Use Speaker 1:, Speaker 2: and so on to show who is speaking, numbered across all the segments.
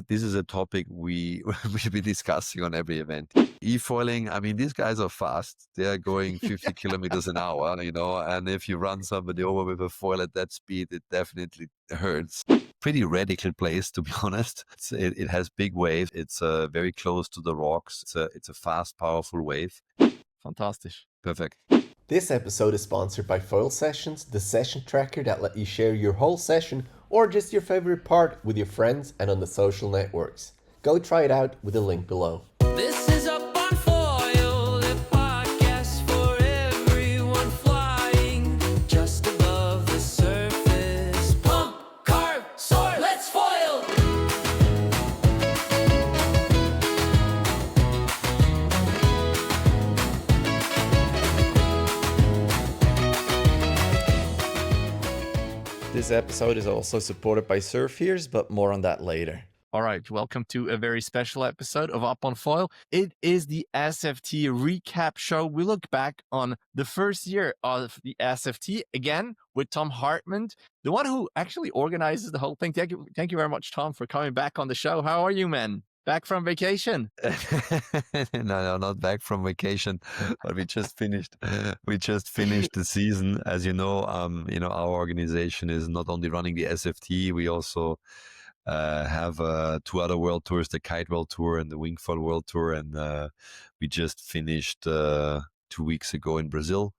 Speaker 1: This is a topic we will be discussing on every event. E-foiling, I mean, these guys are fast. They're going 50 kilometers an hour, and if you run somebody over with a foil at that speed, it definitely hurts. Pretty radical place, to be honest. It has big waves. It's very close to the rocks. It's a fast, powerful wave.
Speaker 2: Fantastisch.
Speaker 1: Perfect.
Speaker 3: This episode is sponsored by Foilsessions, the session tracker that let you share your whole session or just your favorite part with your friends and on the social networks. Go try it out with the link below.
Speaker 4: This is Up on Foil, the podcast for everyone flying just above the surface. Pump, carve, soar, let's foil!
Speaker 3: This episode is also supported by SurfEars, but more on that later.
Speaker 2: All right, welcome to a very special episode of Up on Foil. It is the SFT recap show. We look back on the first year of the SFT again with Tom Hartmann, the one who actually organizes the whole thing. Thank you very much, Tom, for coming back on the show. How are you, man? Back from vacation?
Speaker 1: No, not back from vacation, but we just finished the season. As you know, our organization is not only running the SFT, we also have two other world tours, the Kite World Tour and the Wingfoil World Tour, and we just finished 2 weeks ago in Brazil.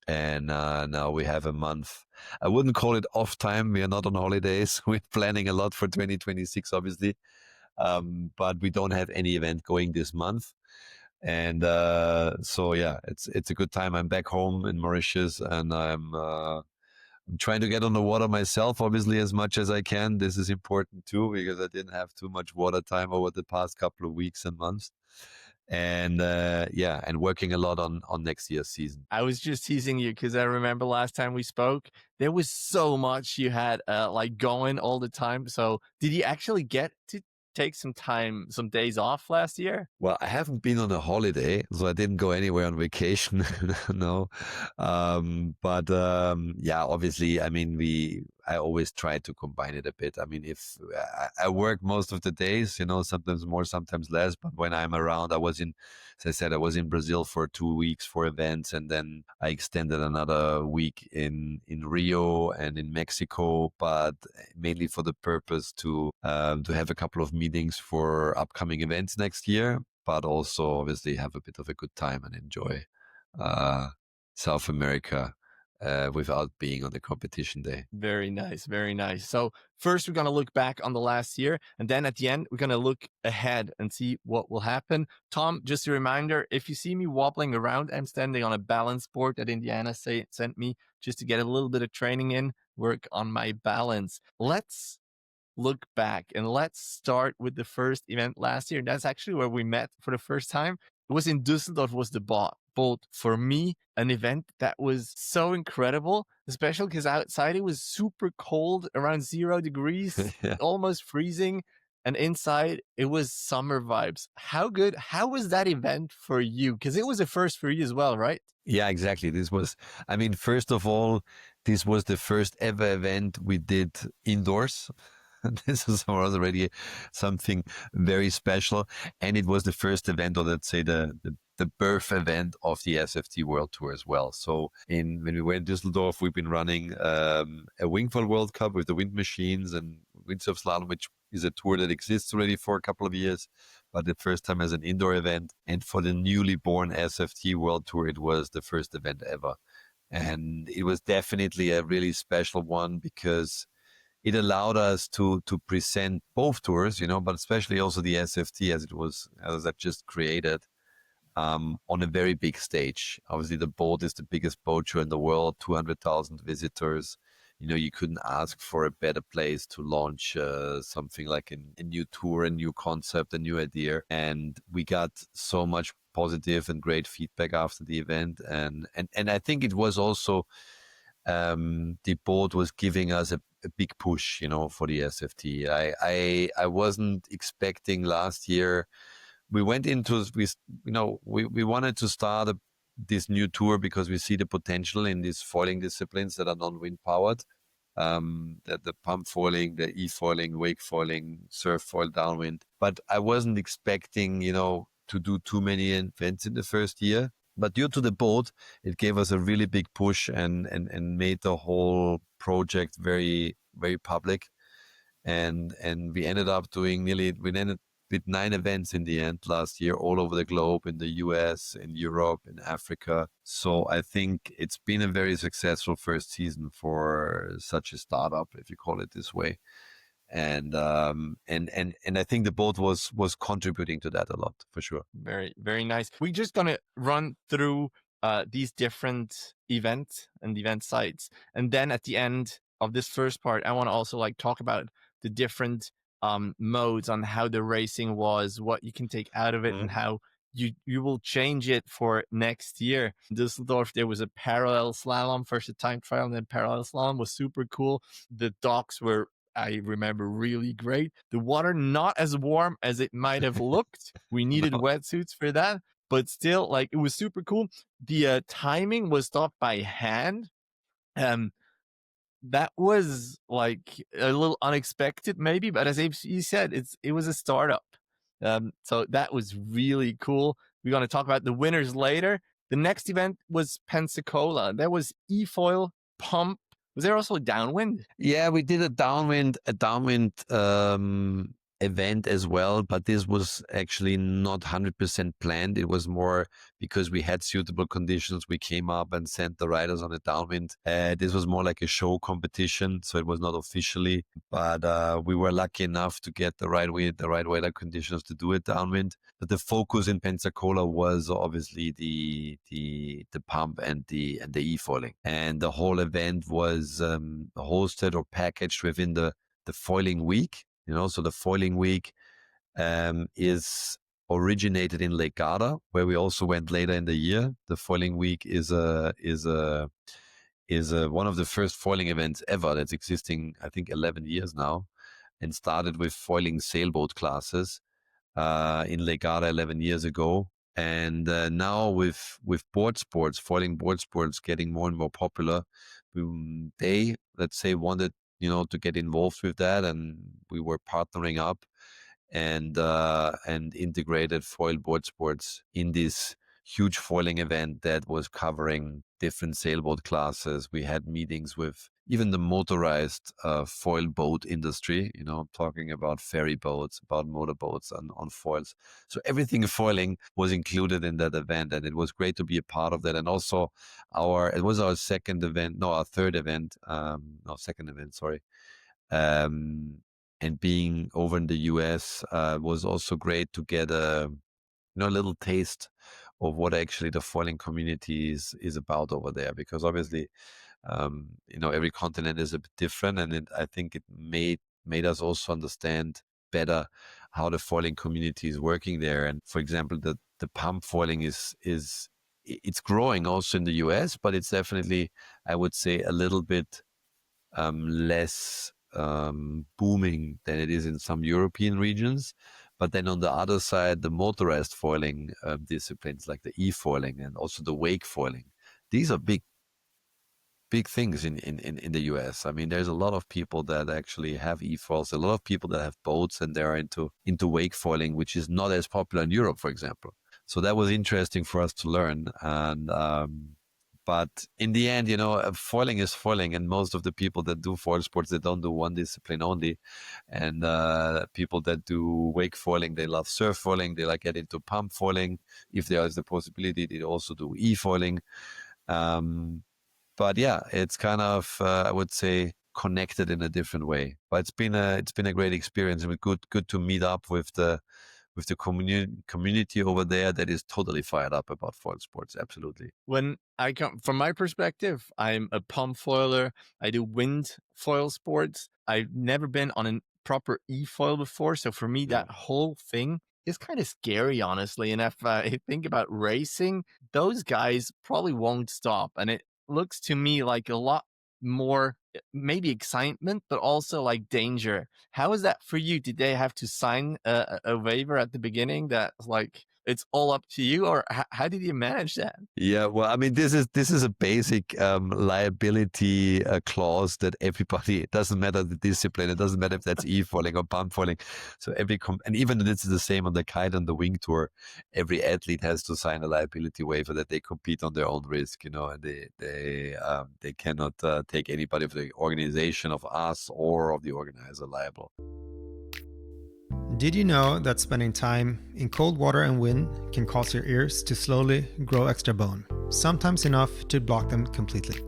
Speaker 1: And now we have a month. I wouldn't call it off time. We are not on holidays. We're planning a lot for 2026, obviously. But we don't have any event going this month. And so, yeah, it's a good time. I'm back home in Mauritius, and I'm trying to get on the water myself, obviously, as much as I can. This is important too, because I didn't have too much water time over the past couple of weeks and months. And and working a lot on next year's season.
Speaker 2: I was just teasing you because I remember last time we spoke, there was so much you had going all the time. So did you actually get to take some days off last year?
Speaker 1: Well, I haven't been on a holiday, so I didn't go anywhere on vacation. No. Obviously, I mean, I always try to combine it a bit. I mean, if I work most of the days, sometimes more, sometimes less, but when I'm around, as I said, I was in Brazil for 2 weeks for events, and then I extended another week in Rio and in Mexico, but mainly for the purpose to have a couple of meetings for upcoming events next year, but also obviously have a bit of a good time and enjoy South America without being on the competition day.
Speaker 2: Very nice, very nice. So first we're going to look back on the last year, and then at the end we're going to look ahead and see what will happen. Tom, just a reminder, if you see me wobbling around, I'm standing on a balance board that Indiana sent me just to get a little bit of training in, work on my balance. Let's look back and let's start with the first event last year. That's actually where we met for the first time. It was in Düsseldorf, was the boat. For me, an event that was so incredible, especially because outside it was super cold, around 0 degrees,
Speaker 1: Yeah.
Speaker 2: almost freezing. And inside it was summer vibes. How was that event for you? Because it was a first for you as well, right?
Speaker 1: Yeah, exactly. First of all, this was the first ever event we did indoors. This is already something very special. And it was the first event, or let's say the birth event of the SFT World Tour as well. So when we were in Düsseldorf, we've been running a Wingfoil World Cup with the wind machines and windsurf slalom, which is a tour that exists already for a couple of years, but the first time as an indoor event. And for the newly born SFT World Tour, it was the first event ever. And it was definitely a really special one because it allowed us to present both tours, but especially also the SFT as that just created on a very big stage. Obviously, the boat is the biggest boat show in the world, 200,000 visitors. You couldn't ask for a better place to launch something like a new tour, a new concept, a new idea. And we got so much positive and great feedback after the event. And I think it was also the board was giving us a big push, for the SFT. I wasn't expecting last year. We went into, we wanted to start this new tour because we see the potential in these foiling disciplines that are non-wind powered. the pump foiling, the e-foiling, wake foiling, surf foil, downwind. But I wasn't expecting, to do too many events in the first year. But due to the boat, it gave us a really big push and made the whole project very, very public. And we ended up doing we ended with 9 events in the end last year, all over the globe, in the US, in Europe, in Africa. So I think it's been a very successful first season for such a startup, if you call it this way. And I think the boat was contributing to that a lot, for sure.
Speaker 2: Very, very nice. We're just gonna run through these different events and event sites, and then at the end of this first part, I want to also talk about the different modes on how the racing was, what you can take out of it, and how you will change it for next year. In Düsseldorf, there was a parallel slalom, first a time trial, and then parallel slalom was super cool. The docks were, I remember, really great. The water not as warm as it might have looked. We needed wetsuits for that, but still, it was super cool. The timing was stopped by hand. That was a little unexpected, maybe, but as you said, it was a startup. So that was really cool. We're going to talk about the winners later. The next event was Pensacola. There was e-foil, pump. Was there also a downwind?
Speaker 1: Yeah, we did a downwind event as well, but this was actually not 100% planned. It was more because we had suitable conditions. We came up and sent the riders on a downwind. This was more like a show competition, so it was not officially, but we were lucky enough to get the right weather conditions to do it downwind. But the focus in Pensacola was obviously the pump and the e-foiling, and the whole event was hosted or packaged within the foiling week. So the foiling week is originated in Lake Garda, where we also went later in the year. The foiling week is one of the first foiling events ever that's existing, I think, 11 years now, and started with foiling sailboat classes in Lake Garda 11 years ago. And now with board sports, foiling board sports getting more and more popular, they, let's say, wanted to get involved with that, and we were partnering up and integrated foil board sports in this huge foiling event that was covering different sailboat classes. We had meetings with even the motorized foil boat industry, talking about ferry boats, about motorboats on foils. So everything foiling was included in that event, and it was great to be a part of that. And also it was our second event, second event, sorry. And being over in the US was also great to get a little taste of what actually the foiling community is about over there, because obviously every continent is a bit different, and I think it made us also understand better how the foiling community is working there. And for example, the pump foiling it's growing also in the US, but it's definitely, I would say, a little bit less booming than it is in some European regions. But then on the other side, the motorized foiling disciplines like the e-foiling and also the wake foiling, these are big things in the US. I mean, there's a lot of people that actually have e-foils, a lot of people that have boats, and they're into wake foiling, which is not as popular in Europe, for example. So that was interesting for us to learn. And but in the end, foiling is foiling, and most of the people that do foil sports, they don't do one discipline only. And people that do wake foiling, they love surf foiling, they get into pump foiling. If there is the possibility, they also do e-foiling. But yeah, it's kind of, I would say, connected in a different way. But it's been a great experience, and good to meet up with the community over there that is totally fired up about foil sports. Absolutely.
Speaker 2: When I come from my perspective, I'm a pump foiler. I do wind foil sports. I've never been on a proper e-foil before, so for me, that whole thing is kind of scary, honestly. And if I think about racing, those guys probably won't stop, and it looks to me like a lot more maybe excitement, but also danger. How is that for you? Did they have to sign a waiver at the beginning that it's all up to you, or how did you manage that?
Speaker 1: Yeah, well, I mean, this is a basic liability clause that everybody. It doesn't matter the discipline. It doesn't matter if that's e-foiling or pump foiling. So and even this is the same on the kite and the wing tour. Every athlete has to sign a liability waiver that they compete on their own risk. You know, and they cannot take anybody of the organization, of us, or of the organizer liable.
Speaker 5: Did you know that spending time in cold water and wind can cause your ears to slowly grow extra bone, sometimes enough to block them completely?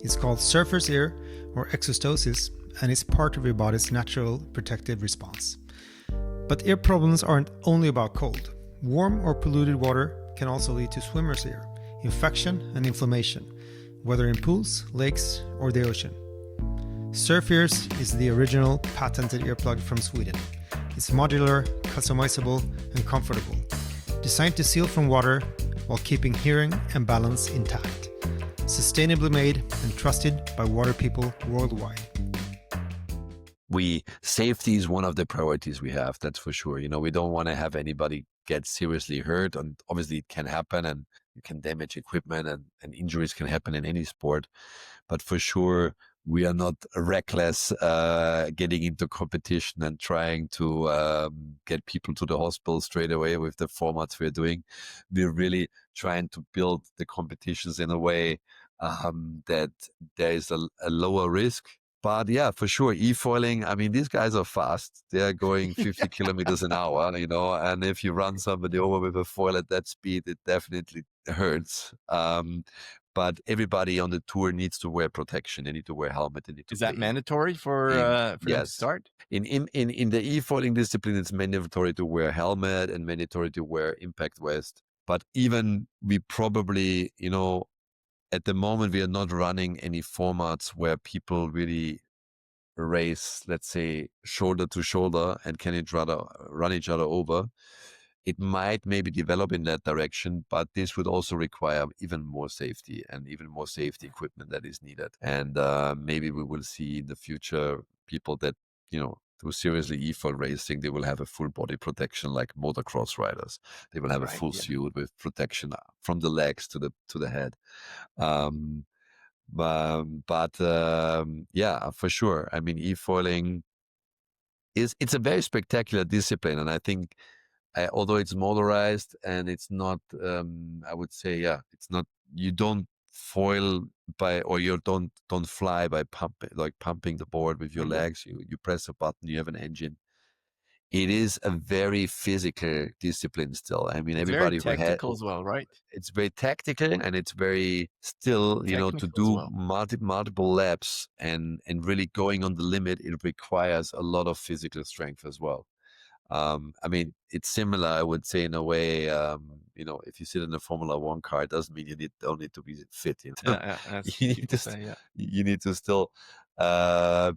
Speaker 5: It's called surfer's ear or exostosis, and it's part of your body's natural protective response. But ear problems aren't only about cold. Warm or polluted water can also lead to swimmer's ear, infection and inflammation, whether in pools, lakes, or the ocean. SurfEars is the original patented earplug from Sweden. It's modular, customizable, and comfortable, designed to seal from water while keeping hearing and balance intact. Sustainably made and trusted by water people worldwide.
Speaker 1: Safety is one of the priorities we have, that's for sure. You know, we don't want to have anybody get seriously hurt, and obviously it can happen, and you can damage equipment, and injuries can happen in any sport. But for sure, we are not reckless getting into competition and trying to get people to the hospital straight away with the formats we're doing. We're really trying to build the competitions in a way that there is a lower risk. But yeah, for sure, e-foiling, I mean, these guys are fast. They're going 50 kilometers an hour, you know, and if you run somebody over with a foil at that speed, it definitely hurts. But everybody on the tour needs to wear protection. They need to wear helmet. They need to
Speaker 2: Is that mandatory for them to
Speaker 1: yes.
Speaker 2: start?
Speaker 1: In the e-foiling discipline, it's mandatory to wear helmet and mandatory to wear impact vest. But even we probably, you know, at the moment, we are not running any formats where people really race, let's say, shoulder to shoulder and can run each other over. It might maybe develop in that direction, but this would also require even more safety and even more safety equipment that is needed. And maybe we will see in the future people that, you know, do seriously e-foil racing, they will have a full body protection like motocross riders. They will have a full suit with protection from the legs to the head. Yeah, for sure. I mean, e-foiling it's a very spectacular discipline, and I think although it's motorized and it's not, I would say, yeah, it's not. You don't foil by, or you don't fly by pumping the board with your legs. You press a button. You have an engine. It is a very physical discipline still. I mean,
Speaker 2: It's
Speaker 1: everybody
Speaker 2: very tactical as well, right?
Speaker 1: It's very tactical, and it's very still, you know, to do multiple laps and really going on the limit. It requires a lot of physical strength as well. I mean, it's similar, I would say, in a way. You know, if you sit in a Formula One car, it doesn't mean you don't need to be fit. You know? You need to still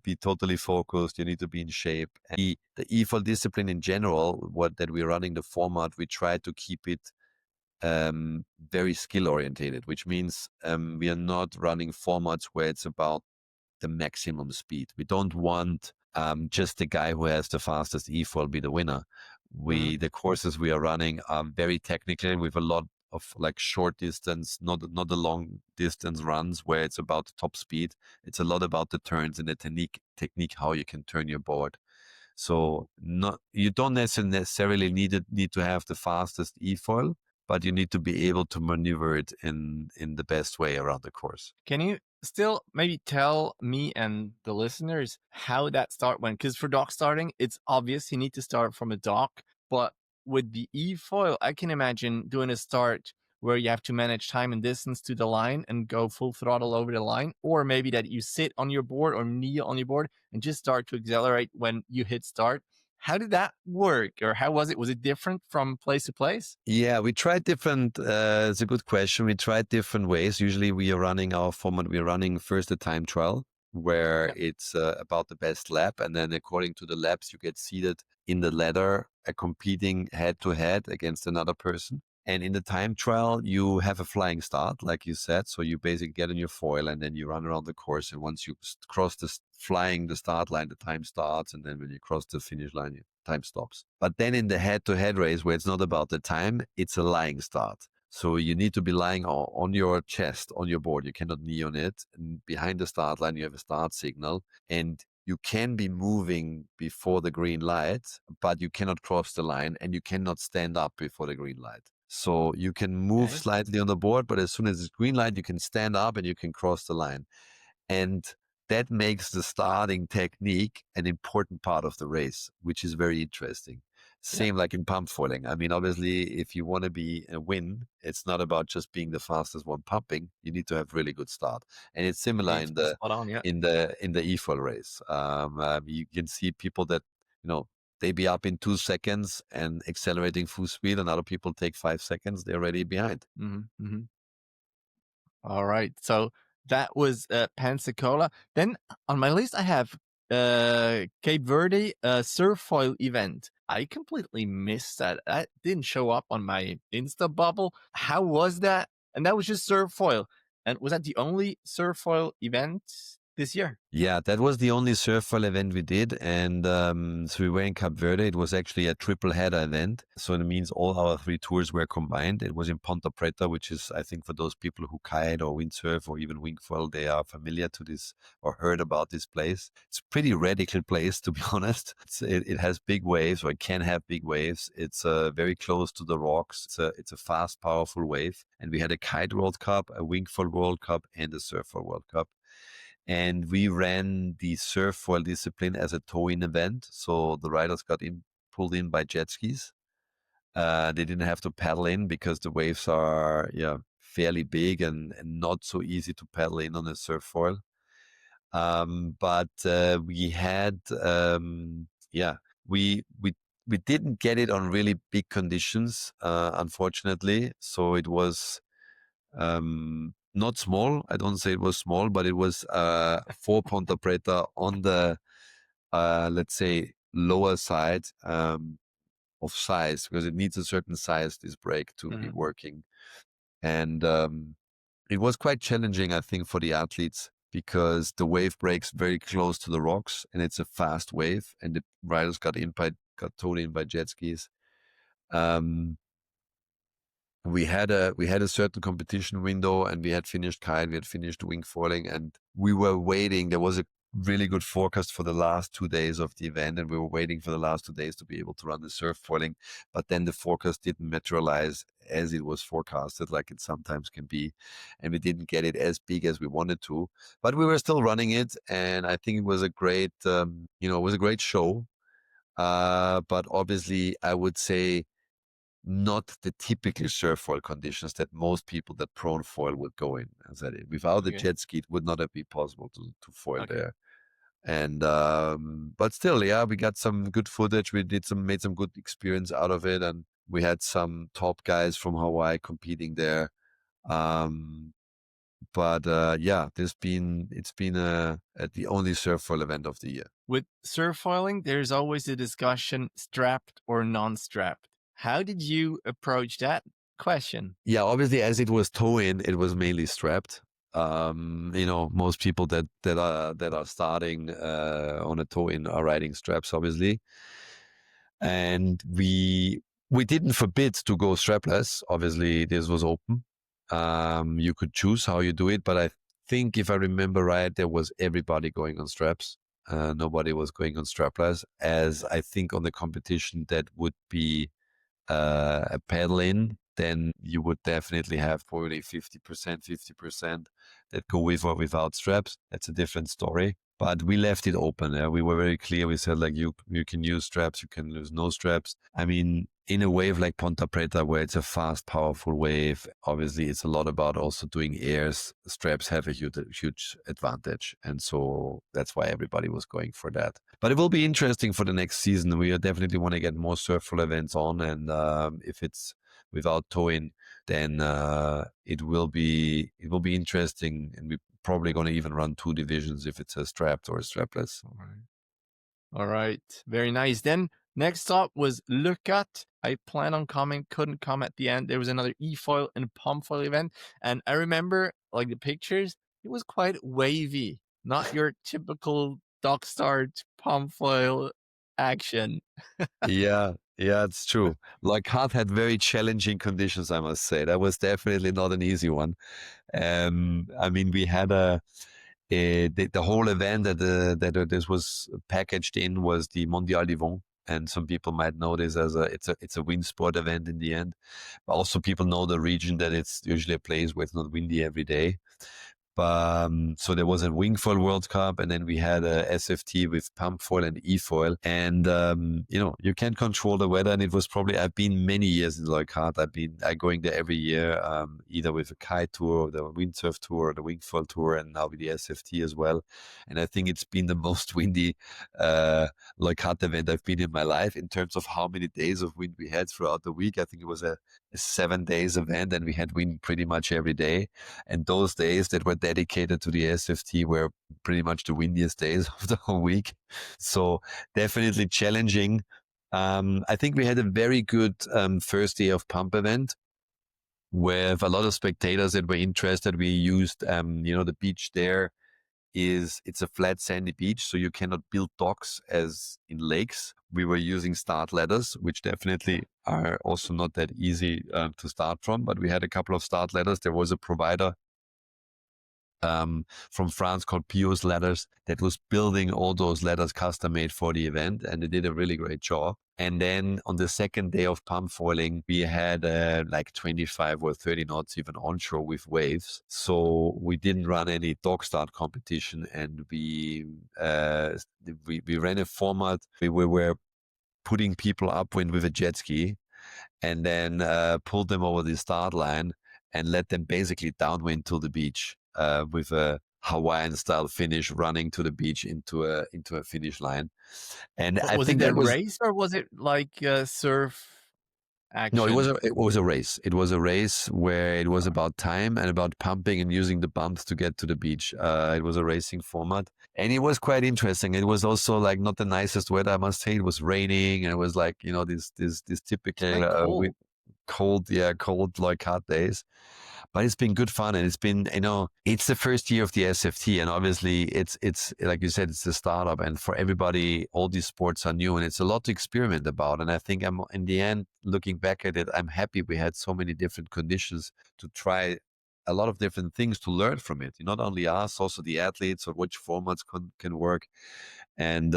Speaker 1: be totally focused. You need to be in shape. And the e-foil discipline in general, that we're running the format, we try to keep it very skill orientated, which means we are not running formats where it's about the maximum speed. We don't want just the guy who has the fastest e-foil be the winner. The courses we are running are very technical with a lot of like short distance, not the long distance runs where it's about the top speed. It's a lot about the turns and the technique how you can turn your board. So you don't necessarily need to have the fastest e-foil, but you need to be able to maneuver it in the best way around the course.
Speaker 2: Can you still maybe tell me and the listeners how that start went? Because for dock starting, it's obvious you need to start from a dock, but with the e-foil, I can imagine doing a start where you have to manage time and distance to the line and go full throttle over the line, or maybe that you sit on your board or kneel on your board and just start to accelerate when you hit start. How did that work, or how was it? Was it different from place to place?
Speaker 1: Yeah, we tried different. It's a good question. We tried different ways. Usually we are running our format. We're running first a time trial where it's about the best lap. And then according to the laps, you get seated in the ladder, competing head to head against another person. And in the time trial, you have a flying start, like you said. So you basically get on your foil and then you run around the course. And once you cross the start line, the time starts. And then when you cross the finish line, time stops. But then in the head-to-head race, where it's not about the time, it's a lying start. So you need to be lying on your chest, on your board. You cannot knee on it. And behind the start line, you have a start signal. And you can be moving before the green light, but you cannot cross the line and you cannot stand up before the green light. So you can move slightly on the board, but as soon as it's green light, you can stand up and you can cross the line. And that makes the starting technique an important part of the race, which is very interesting. Same like in pump foiling. I mean, obviously, if you want to be a win, it's not about just being the fastest one pumping. You need to have really good start, and it's similar in the e-foil race. You can see people that they be up in 2 seconds and accelerating full speed, and other people take 5 seconds. They're already behind.
Speaker 2: All right, so that was Pensacola. Then on my list, I have Cape Verde Surfoil event. I completely missed that. That didn't show up on my Insta bubble. How was that? And that was just Surfoil. And was that the only Surfoil event this year?
Speaker 1: Yeah, that was the only Surfoil event we did. And so we were in Cape Verde. It was actually a triple header event. So it means all our 3 tours were combined. It was in Ponta Preta, which is, I think, for those people who kite or windsurf or even wingfoil, they are familiar to this or heard about this place. It's a pretty radical place, to be honest. It has big waves, or it can have big waves. It's very close to the rocks. It's a fast, powerful wave. And we had a kite World Cup, a wingfoil World Cup, and a surfoil World Cup. And we ran the surfoil discipline as a tow-in event. So the riders got pulled in by jet skis. They didn't have to paddle in because the waves are fairly big and not so easy to paddle in on a surfoil. But we had, we didn't get it on really big conditions, unfortunately. So it was not small. I don't say it was small, but it was 4 Ponta Preta on the, let's say, lower side of size, because it needs a certain size, this brake, to be working. And it was quite challenging, I think, for the athletes, because the wave breaks very close to the rocks and it's a fast wave, and the riders got towed in by jet skis. We had a certain competition window, and we had finished kite, we had finished wing foiling, and we were waiting. There was a really good forecast for the last 2 days of the event, and we were waiting for the last 2 days to be able to run the surf foiling. But then the forecast didn't materialize as it was forecasted, like it sometimes can be, and we didn't get it as big as we wanted to. But we were still running it, and I think it was a great, it was a great show. But obviously, I would say, not the typical surfoil conditions that most people that prone foil would go in. As I did. Without the jet ski, it would not have been possible to foil there. And but still, we got some good footage. We made some good experience out of it, and we had some top guys from Hawaii competing there. But it's been the only surfoil event of the year.
Speaker 2: With surfoiling, there's always a discussion: strapped or non-strapped. How did you approach that question?
Speaker 1: Yeah, obviously, as it was tow-in, it was mainly strapped. Most people that are starting on a tow-in are riding straps, obviously. And we didn't forbid to go strapless. Obviously, this was open. You could choose how you do it, but I think, if I remember right, there was everybody going on straps. Nobody was going on strapless, as I think on the competition that would be a paddle in, then you would definitely have probably 50% that go with or without straps. That's a different story. But we left it open. We were very clear. We said, like, you can use straps, you can use no straps. I mean, in a wave like Ponta Preta, where it's a fast, powerful wave, obviously it's a lot about also doing airs. Straps have a huge advantage. And so that's why everybody was going for that. But it will be interesting for the next season. We definitely want to get more surfable events on. And if it's without towing, then it will be interesting. And we're probably going to even run 2 divisions if it's a strapped or a strapless.
Speaker 2: All right. Very nice. Then next stop was Leucate. I plan on coming, couldn't come at the end. There was another e-foil and pump foil event. And I remember, like, the pictures, it was quite wavy. Not your typical dock start pump foil action.
Speaker 1: Yeah, yeah, it's true. Leucate had very challenging conditions, I must say. That was definitely not an easy one. I mean, we had the whole event that this was packaged in was the Mondial du Vent, and some people might know this as it's a wind sport event in the end. But also, people know the region that it's usually a place where it's not windy every day. So there was a wing foil World Cup, and then we had a SFT with pump foil and e-foil. And you can't control the weather. And it was probably I've been many years in Leucate. I'm going there every year, either with a kite tour, or the windsurf tour, or the wing foil tour, and now with the SFT as well. And I think it's been the most windy Leucate event I've been in my life in terms of how many days of wind we had throughout the week. I think it was a 7 days event, and we had wind pretty much every day. And those days that were dedicated to the SFT were pretty much the windiest days of the whole week. So definitely challenging. I think we had a very good first day of pump event with a lot of spectators that were interested. We used, the beach there it's a flat sandy beach, so you cannot build docks as in lakes. We were using start ladders, which definitely are also not that easy to start from, but we had a couple of start ladders. There was a provider from France called Pios Ladders that was building all those ladders custom made for the event, and they did a really great job. And then on the second day of pump foiling, we had like 25 or 30 knots even onshore with waves. So we didn't run any dog start competition, and we ran a format. We were putting people upwind with a jet ski, and then pulled them over the start line and let them basically downwind to the beach with a Hawaiian style finish, running to the beach into a finish line. And I
Speaker 2: Was
Speaker 1: think
Speaker 2: it a
Speaker 1: that was
Speaker 2: race, or was it like surf action?
Speaker 1: no, it was a race. It was a race where it was about time and about pumping and using the bumps to get to the beach. It was a racing format, and it was quite interesting. It was also like not the nicest weather, I must say. It was raining, and it was like this typical cold Leucate days. But it's been good fun, and it's been, it's the first year of the SFT, and obviously it's like you said, it's a startup, and for everybody, all these sports are new, and it's a lot to experiment about. And I think in the end, looking back at it, I'm happy we had so many different conditions to try a lot of different things to learn from it. Not only us, also the athletes, or which formats can work. And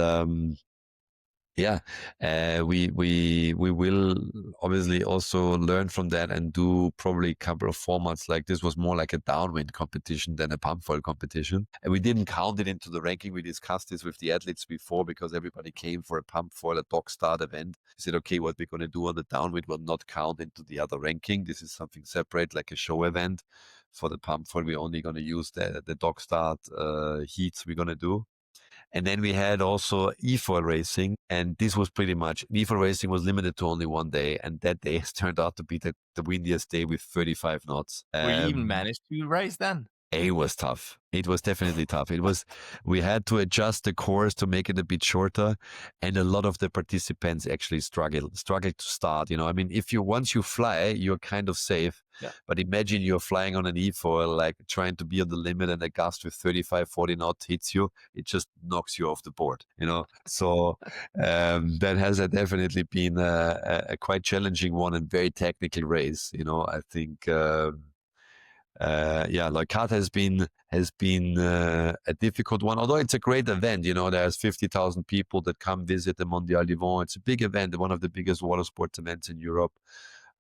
Speaker 1: we will obviously also learn from that and do probably a couple of formats. Like this was more like a downwind competition than a pump foil competition, and we didn't count it into the ranking. We discussed this with the athletes before, because everybody came for a pump foil, a dog start event. We said, okay, what we're going to do on the downwind will not count into the other ranking. This is something separate, like a show event. For the pump foil, we're only going to use the dog start heats we're going to do. And then we had also e-foil racing, and this was pretty much, e-foil racing was limited to only one day, and that day has turned out to be the windiest day with 35 knots.
Speaker 2: Were you even managed to race then?
Speaker 1: It was tough. It was definitely tough. We had to adjust the course to make it a bit shorter, and a lot of the participants actually struggled to start. I mean, once you fly, you're kind of safe.
Speaker 2: Yeah.
Speaker 1: But imagine you're flying on an e-foil, like trying to be on the limit, and a gust with 35, 40 knots hits you. It just knocks you off the board, So that has definitely been a quite challenging one and very technical race. I think. Leucate has been a difficult one, although it's a great event. There's 50,000 people that come visit the Mondial du Vent. It's a big event, one of the biggest water sports events in Europe.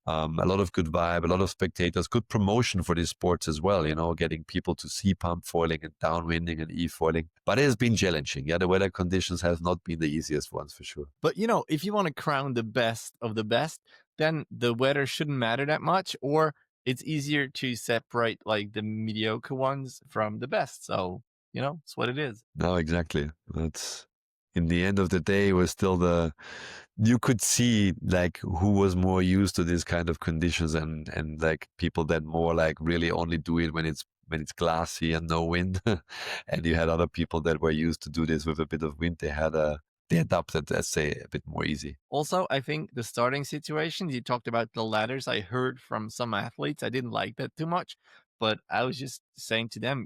Speaker 1: A lot of good vibe, a lot of spectators, good promotion for these sports as well, getting people to see pump foiling and downwinding and e-foiling. But it has been challenging. The weather conditions have not been the easiest ones for sure.
Speaker 2: But, if you want to crown the best of the best, then the weather shouldn't matter that much, or it's easier to separate like the mediocre ones from the best. So, it's what it is.
Speaker 1: No, exactly. That's, in the end of the day, it was still you could see like who was more used to this kind of conditions, and like people that more like really only do it when it's glassy and no wind. And you had other people that were used to do this with a bit of wind. They adapted, let's say, a bit more easy.
Speaker 2: Also, I think the starting situations, you talked about the ladders. I heard from some athletes, I didn't like that too much, but I was just saying to them,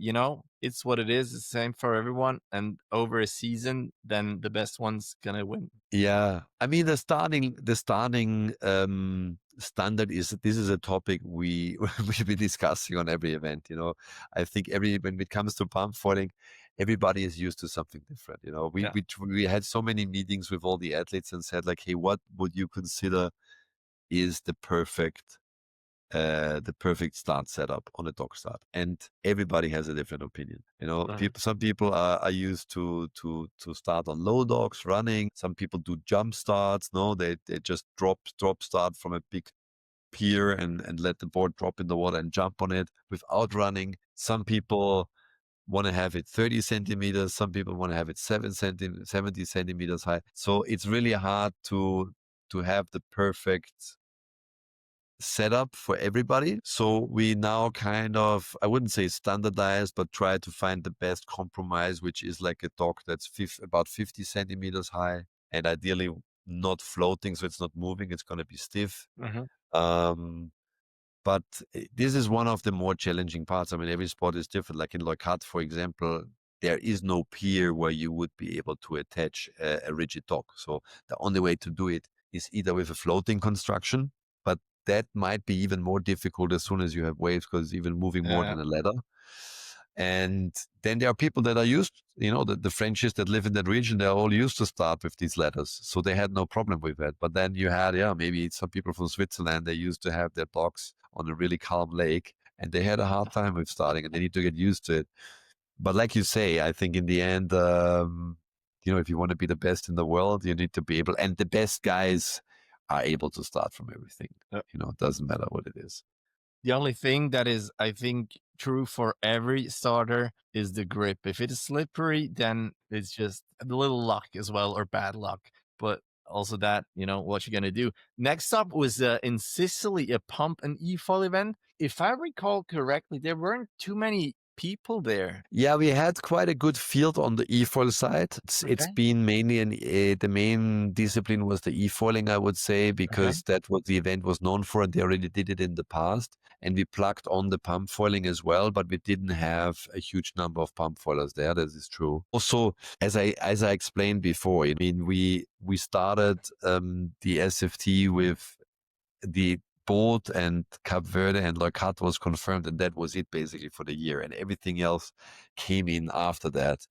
Speaker 2: it's what it is. It's the same for everyone. And over a season, then the best one's gonna win.
Speaker 1: Yeah, I mean the starting standard this is a topic we we've been discussing on every event. I think when it comes to pump foiling, everybody is used to something different.
Speaker 2: Yeah.
Speaker 1: We had so many meetings with all the athletes and said like, hey, what would you consider is the perfect start setup on a dog start, and everybody has a different opinion. Some people are used to start on low dogs running. Some people do jump starts. No, they just drop start from a big pier and let the board drop in the water and jump on it without running. Some people want to have it 30 centimeters. Some people want to have it 70 centimeters high. So it's really hard to have the perfect setup for everybody. So we now kind of, I wouldn't say standardized, but try to find the best compromise, which is like a dog that's about 50 centimeters high and ideally not floating. So it's not moving. It's going to be stiff. But this is one of the more challenging parts. I mean, every sport is different. Like in Leucate, for example, there is no pier where you would be able to attach a rigid dog. So the only way to do it is either with a floating construction, but that might be even more difficult as soon as you have waves, because it's even moving more than a ladder. And then there are people that are used, the Frenchies that live in that region, they're all used to start with these ladders. So they had no problem with that. But then you had, maybe some people from Switzerland, they used to have their dogs on a really calm lake and they had a hard time with starting and they need to get used to it. But like you say, I think in the end, if you want to be the best in the world, you need to be able, and the best guys are able to start from everything. It doesn't matter what it is.
Speaker 2: The only thing that is, I think, true for every starter is the grip. If it is slippery, then it's just a little luck as well, or bad luck. But also that, what you're going to do. Next up was in Sicily, a pump and e-foil event. If I recall correctly, there weren't too many people there.
Speaker 1: Yeah, we had quite a good field on the e-foil side. It's been mainly the main discipline was the e-foiling, I would say, because that's what the event was known for, and they already did it in the past. And we plugged on the pump foiling as well, but we didn't have a huge number of pump foilers there. That is true. Also, as I explained before, I mean, we started the SFT with the boat, and Cape Verde and Leucate was confirmed, and that was it basically for the year. And everything else came in after that,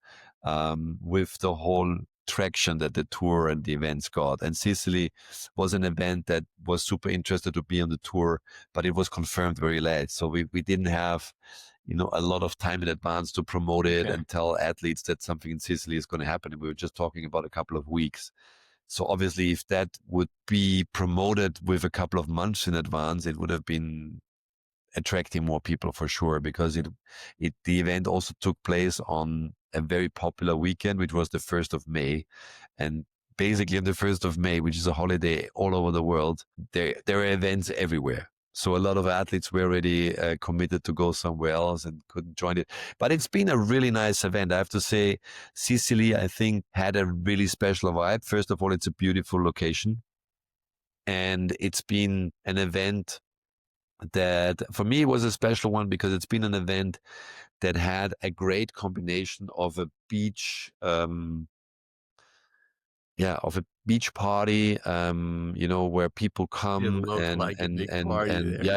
Speaker 1: with the whole traction that the tour and the events got. And Sicily was an event that was super interested to be on the tour, but it was confirmed very late. So we didn't have, a lot of time in advance to promote it and tell athletes that something in Sicily is going to happen. And we were just talking about a couple of weeks. So obviously, if that would be promoted with a couple of months in advance, it would have been attracting more people for sure, because the event also took place on a very popular weekend, which was the 1st of May. And basically on the 1st of May, which is a holiday all over the world, there are events everywhere. So a lot of athletes were already committed to go somewhere else and couldn't join it. But it's been a really nice event. I have to say, Sicily, I think, had a really special vibe. First of all, it's a beautiful location. And it's been an event that, for me, was a special one because it's been an event that had a great combination of a beach, of a beach party, where people come it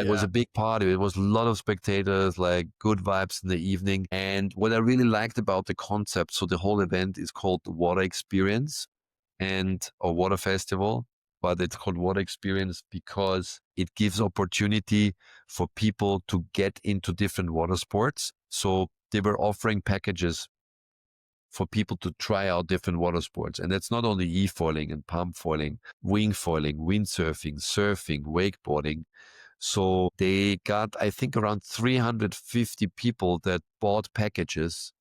Speaker 1: was a big party. It was a lot of spectators, like good vibes in the evening. And what I really liked about the concept, so the whole event is called the Water Experience or Water Festival, but it's called Water Experience because it gives opportunity for people to get into different water sports. So they were offering packages for people to try out different water sports. And that's not only e-foiling and pump foiling, wing foiling, windsurfing, surfing, wakeboarding. So they got, I think, around 350 people that bought packages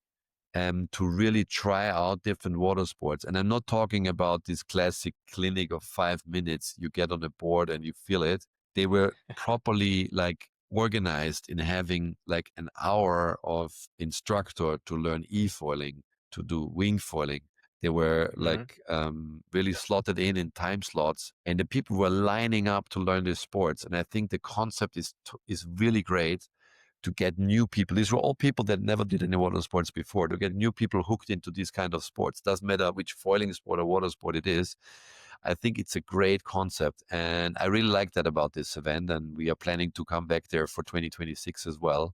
Speaker 1: to really try out different water sports. And I'm not talking about this classic clinic of 5 minutes. You get on a board and you feel it. They were properly organized in having like an hour of instructor to learn e-foiling, to do wing foiling. They were really slotted in time slots, and the people were lining up to learn these sports. And I think the concept is really great to get new people. These were all people that never did any water sports before. To get new people hooked into these kind of sports, doesn't matter which foiling sport or water sport it is. I think it's a great concept, and I really like that about this event. And we are planning to come back there for 2026 as well.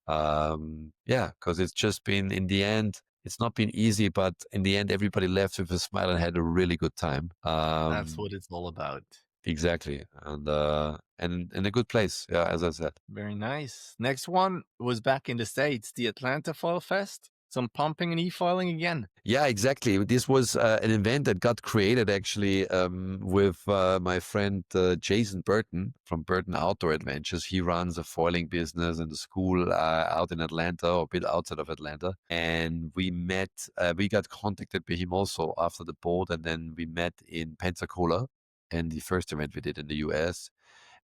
Speaker 1: Because it's just been, in the end, it's not been easy, but in the end, everybody left with a smile and had a really good time.
Speaker 2: That's what it's all about.
Speaker 1: Exactly, and in a good place. Yeah, as I said.
Speaker 2: Very nice. Next one was back in the States, the Atlanta Foil Fest. Some pumping and e-foiling again.
Speaker 1: Yeah, exactly. This was an event that got created actually with my friend Jason Burton from Burton Outdoor Adventures. He runs a foiling business and a school out in Atlanta, or a bit outside of Atlanta. And we met, we got contacted by him also after the boat, and then we met in Pensacola, and the first event we did in the US.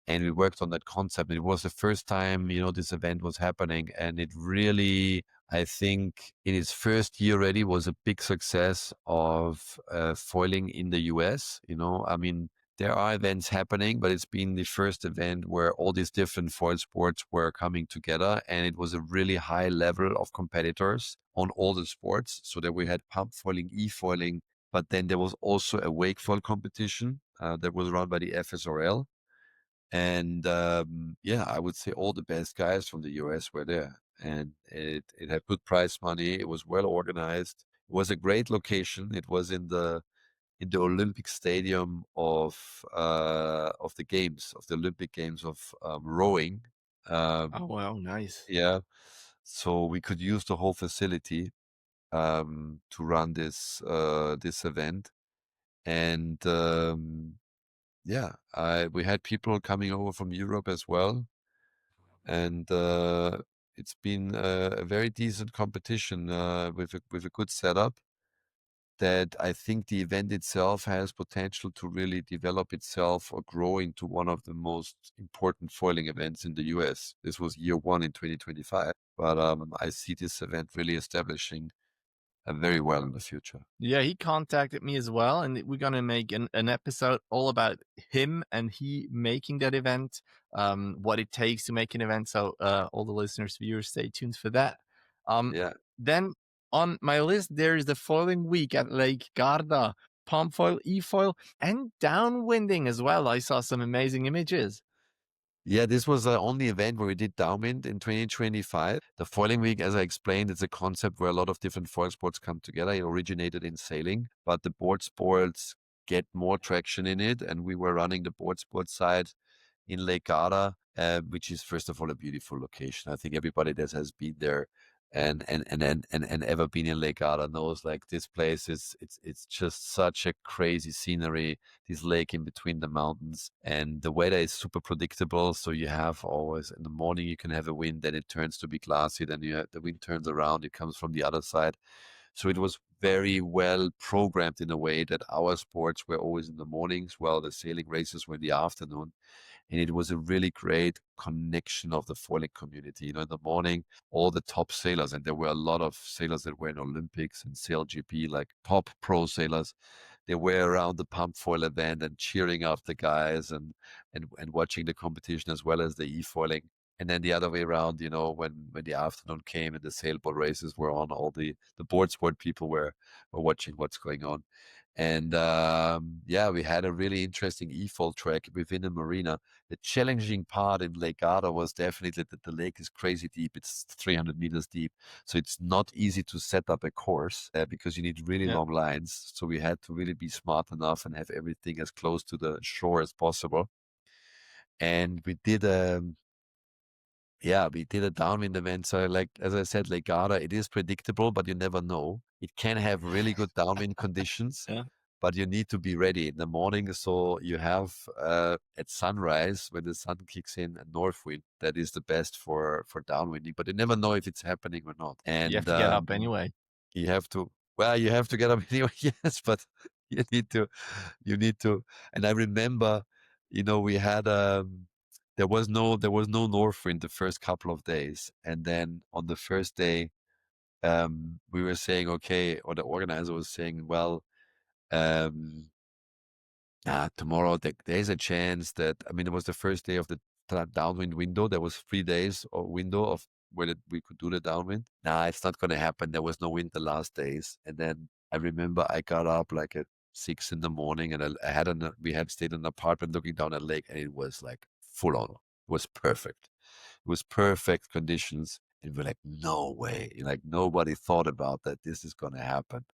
Speaker 1: And we worked on that concept. It was the first time, this event was happening, and it really, I think, in its first year already was a big success of foiling in the US. I mean, there are events happening, but it's been the first event where all these different foil sports were coming together, and it was a really high level of competitors on all the sports. So that we had pump foiling, e-foiling, but then there was also a wake foil competition that was run by the FSRL. And I would say all the best guys from the US were there, and it had good prize money. It was well organized. It was a great location. It was in the Olympic Stadium of the games, of the Olympic Games of rowing.
Speaker 2: Oh, wow, nice.
Speaker 1: Yeah, so we could use the whole facility to run this event, and we had people coming over from Europe as well, and it's been a very decent competition with a good setup. That I think the event itself has potential to really develop itself or grow into one of the most important foiling events in the US. This was year one in 2025, but I see this event really establishing very well in the future.
Speaker 2: Yeah, he contacted me as well, and we're gonna make an episode all about him and he making that event, what it takes to make an event. So all the listeners, viewers, stay tuned for that.
Speaker 1: Yeah.
Speaker 2: Then on my list there is the foiling week at Lake Garda, pump foil, e-foil, and downwinding as well. I saw some amazing images.
Speaker 1: Yeah, this was the only event where we did downwind in 2025. The foiling week, as I explained, it's a concept where a lot of different foil sports come together. It originated in sailing, but the board sports get more traction in it. And we were running the board sports side in Lake Garda, which is, first of all, a beautiful location. I think everybody that has been there and ever been in Lake Garda knows, like, this place is, it's just such a crazy scenery, this lake in between the mountains, and the weather is super predictable. So you have always, in the morning you can have a wind, then it turns to be glassy, then the wind turns around, it comes from the other side. So it was very well programmed in a way that our sports were always in the mornings, while the sailing races were in the afternoon. And it was a really great connection of the foiling community. In the morning, all the top sailors, and there were a lot of sailors that were in Olympics and SailGP, like top pro sailors, they were around the pump foil event and cheering up the guys and watching the competition as well as the e-foiling. And then the other way around, when the afternoon came and the sailboat races were on, all the board sport people were watching what's going on. And we had a really interesting e-foil track within a marina. The challenging part in Lake Garda was definitely that the lake is crazy deep. It's 300 meters deep. So it's not easy to set up a course because you need really long lines. So we had to really be smart enough and have everything as close to the shore as possible. And we did we did a downwind event. So, like, as I said, Lake Garda, it is predictable, but you never know. It can have really good downwind conditions,
Speaker 2: Yeah.
Speaker 1: but you need to be ready in the morning. So you have at sunrise, when the sun kicks in, a north wind that is the best for downwinding, but you never know if it's happening or not. And
Speaker 2: You have to get up anyway.
Speaker 1: you have to get up anyway. Yes, but you need to. And I remember, we had there was no north wind the first couple of days, and then on the first day, we were saying, okay, or the organizer was saying, well, tomorrow there's a chance that, it was the first day of the downwind window. There was 3 days or window of where we could do the downwind. Nah, it's not going to happen. There was no wind the last days. And then I remember I got up like at 6 in the morning, and we had stayed in an apartment looking down at the lake, and it was like full on. It was perfect. It was perfect conditions. And we're like, no way. Like nobody thought about that this is going to happen.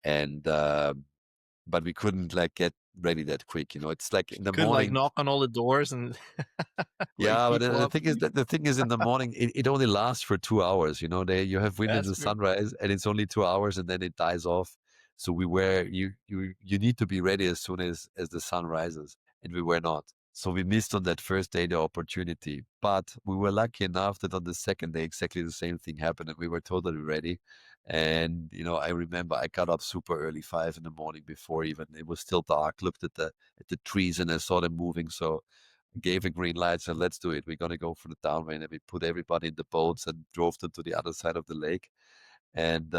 Speaker 1: And, but we couldn't like get ready that quick. It's like in the
Speaker 2: Couldn't like
Speaker 1: morning.
Speaker 2: knock on all the doors and wake
Speaker 1: Yeah, but
Speaker 2: people
Speaker 1: the
Speaker 2: up.
Speaker 1: thing is that in the morning, it only lasts for 2 hours. You have wind in
Speaker 2: That's
Speaker 1: the
Speaker 2: true.
Speaker 1: sunrise, and it's only 2 hours, and then it dies off. So you need to be ready as soon as the sun rises, and we were not. So we missed on that first day the opportunity, but we were lucky enough that on the second day exactly the same thing happened, and we were totally ready. And I remember I got up super early, 5 in the morning, before even it was still dark. Looked at the trees, and I saw them moving. So gave a green light, said, let's do it. We're going to go for the downwind. And we put everybody in the boats and drove them to the other side of the lake. And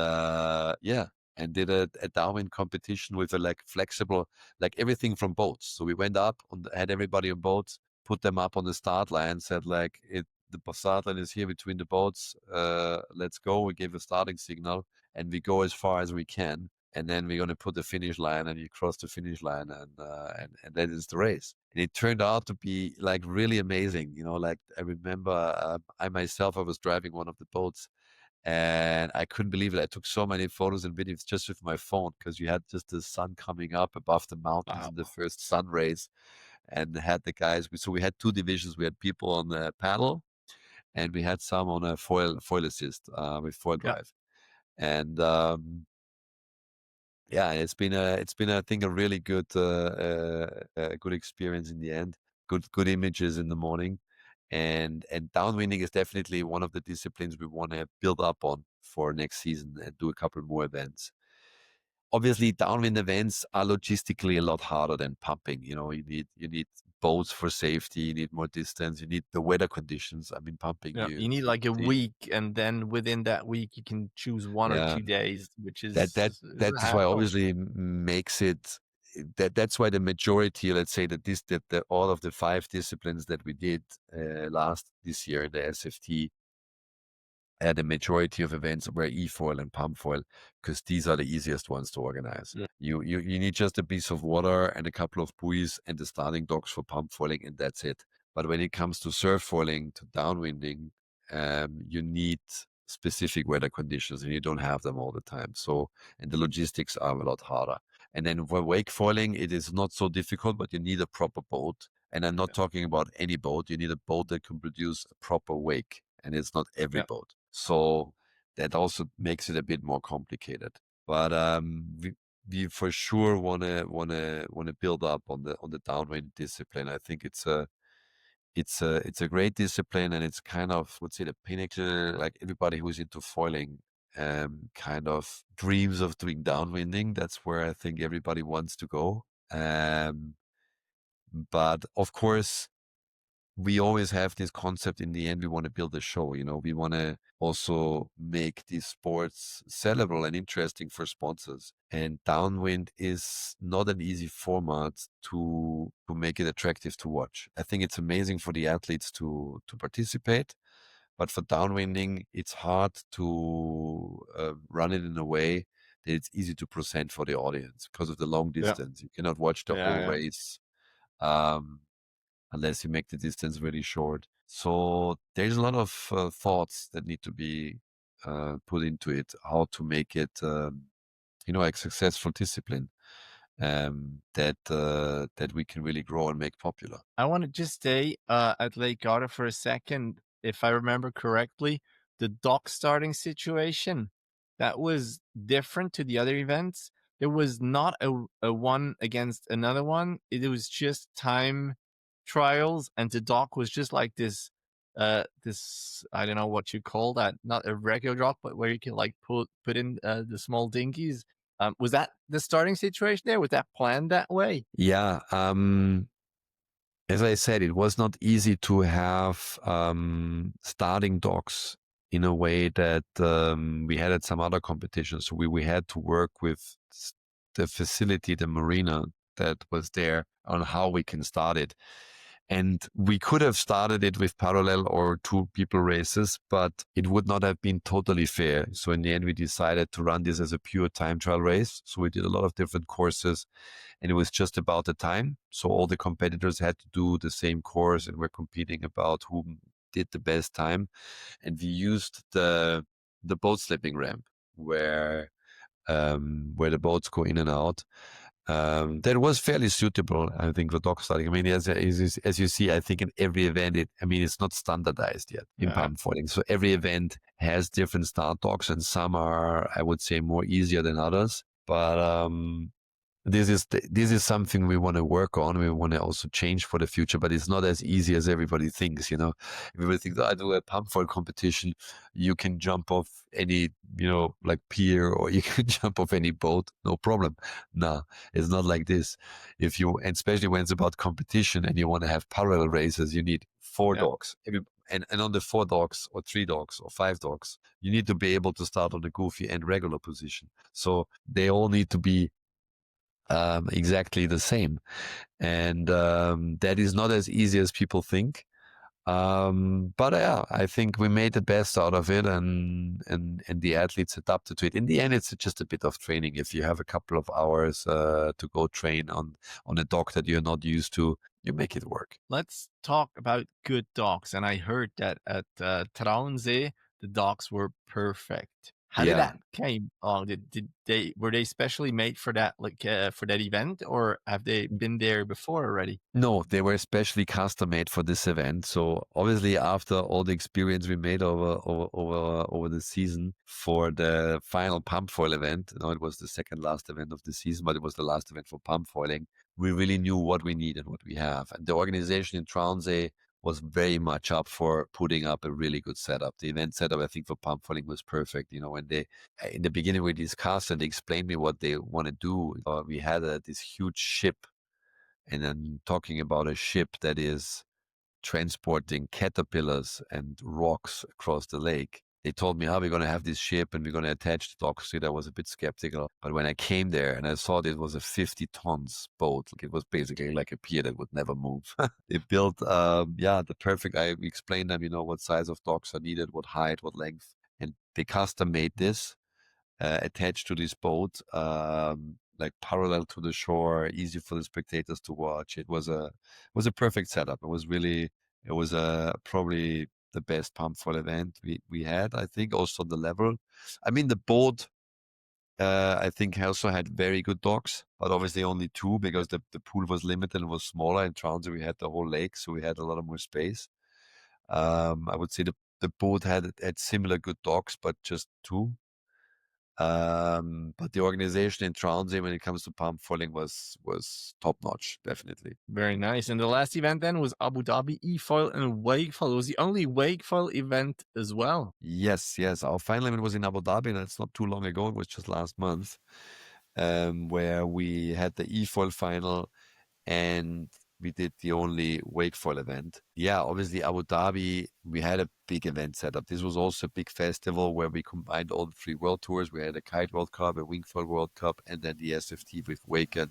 Speaker 1: and did a downwind competition with a like flexible, like everything from boats. So we went up, had everybody on boats, put them up on the start line, said like, the start line is here between the boats. Let's go. We gave a starting signal, and we go as far as we can. And then we're going to put the finish line, and you cross the finish line, and that is the race. And it turned out to be like really amazing. Like I remember I was driving one of the boats, and I couldn't believe it. I took so many photos and videos just with my phone, because you had just the sun coming up above the mountains in the first sun rays, and had the guys. So we had 2 divisions. We had people on the paddle, and we had some on a foil assist with foil drive. And yeah, it's been I think a really good good experience in the end. Good images in the morning, and downwinding is definitely one of the disciplines we want to build up on for next season and do a couple more events. Obviously, downwind events are logistically a lot harder than pumping. You need boats for safety. You need more distance. You need the weather conditions. I mean, pumping.
Speaker 2: Yeah, you need like a week, and then within that week you can choose 1 or 2 days, which is
Speaker 1: that is why obviously makes it. That's why the majority, let's say that all of the 5 disciplines that we did this year in the SFT, the majority of events were e-foil and pump foil, because these are the easiest ones to organize.
Speaker 2: Yeah.
Speaker 1: You need just a piece of water and a couple of buoys and the starting docks for pump foiling, and that's it. But when it comes to surf foiling, to downwinding, you need specific weather conditions, and you don't have them all the time. So, and the logistics are a lot harder. And then for wake foiling, it is not so difficult, but you need a proper boat. And I'm not talking about any boat. You need a boat that can produce a proper wake, and it's not every boat. So that also makes it a bit more complicated. But we for sure want to build up on the downwind discipline. I think it's a great discipline, and it's kind of, would say, the pinnacle. Like everybody who's into foiling kind of dreams of doing downwinding. That's where I think everybody wants to go. But of course, we always have this concept. In the end, we want to build a show. We want to also make these sports sellable and interesting for sponsors. And downwind is not an easy format to make it attractive to watch. I think it's amazing for the athletes to participate, but for downwinding, it's hard to run it in a way that it's easy to present for the audience because of the long distance. You cannot watch the whole race. Unless you make the distance really short. So there's a lot of thoughts that need to be put into it, how to make it, a successful discipline that we can really grow and make popular.
Speaker 2: I want to just stay at Lake Garda for a second. If I remember correctly, the dock starting situation, that was different to the other events. There was not a one against another one. It was just time trials, and the dock was just like this I don't know what you call that, not a regular dock, but where you can like put in the small dinghies. Was that the starting situation there? Was that planned that way?
Speaker 1: Yeah. As I said, it was not easy to have starting docks in a way that we had at some other competitions. So we had to work with the facility, the marina that was there, on how we can start it. And we could have started it with parallel or 2 people races, but it would not have been totally fair. So in the end, we decided to run this as a pure time trial race. So we did a lot of different courses, and it was just about the time. So all the competitors had to do the same course, and we're competing about who did the best time. And we used the boat slipping ramp where the boats go in and out. That was fairly suitable, I think, for dog starting. I mean, as you see, I think in every event, it's not standardized yet in palm foiling. So every event has different start dogs, and some are, I would say, more easier than others. But this is something we want to work on. We want to also change for the future, but it's not as easy as everybody thinks. Everybody thinks, I do a pump foil competition. You can jump off any, like pier, or you can jump off any boat, no problem. No, it's not like this. And especially when it's about competition and you want to have parallel races, you need 4 dogs. And on the 4 dogs or 3 dogs or 5 dogs, you need to be able to start on the goofy and regular position. So they all need to be exactly the same, and that is not as easy as people think. But I think we made the best out of it, and the athletes adapted to it. In the end, it's just a bit of training. If you have a couple of hours to go train on a dog that you're not used to, you make it work.
Speaker 2: Let's talk about good dogs. And I heard that at Traunsee, the dogs were perfect. How did that came? Were they specially made for that, for that event, or have they been there before already?
Speaker 1: No, they were especially custom made for this event. So obviously, after all the experience we made over the season for the final pump foil event, it was the second last event of the season, but it was the last event for pump foiling. We really knew what we need and what we have, and the organization in Traunsee was very much up for putting up a really good setup. The event setup, I think, for pump foiling was perfect. When in the beginning we discussed and they explained me what they want to do. We had this huge ship, and then talking about a ship that is transporting caterpillars and rocks across the lake. They told me, we're going to have this ship and we're going to attach the docks to it. I was a bit skeptical. But when I came there and I saw it was a 50 tons boat, it was basically like a pier that would never move. They built, the perfect, I explained them, what size of docks are needed, what height, what length. And they custom made this attached to this boat, like parallel to the shore, easy for the spectators to watch. It was a perfect setup. It was probably the best pump foil event we had. I think also the level. I mean, the boat, I think also had very good docks, but obviously only 2 because the pool was limited and was smaller. In Traunsee, we had the whole lake, so we had a lot of more space. I would say the boat had similar good docks, but just 2. But the organization in Traunsee, when it comes to pump foiling, was top notch, definitely.
Speaker 2: Very nice. And the last event then was Abu Dhabi e-foil and wake foil. It was the only wake foil event as well.
Speaker 1: Yes. Our final event was in Abu Dhabi, and it's not too long ago. It was just last month, where we had the e-foil final, and we did the only wake foil event. Yeah, obviously Abu Dhabi, we had a big event set up. This was also a big festival where we combined all the 3 world tours. We had a Kite World Cup, a Wing Foil World Cup, and then the SFT with wake and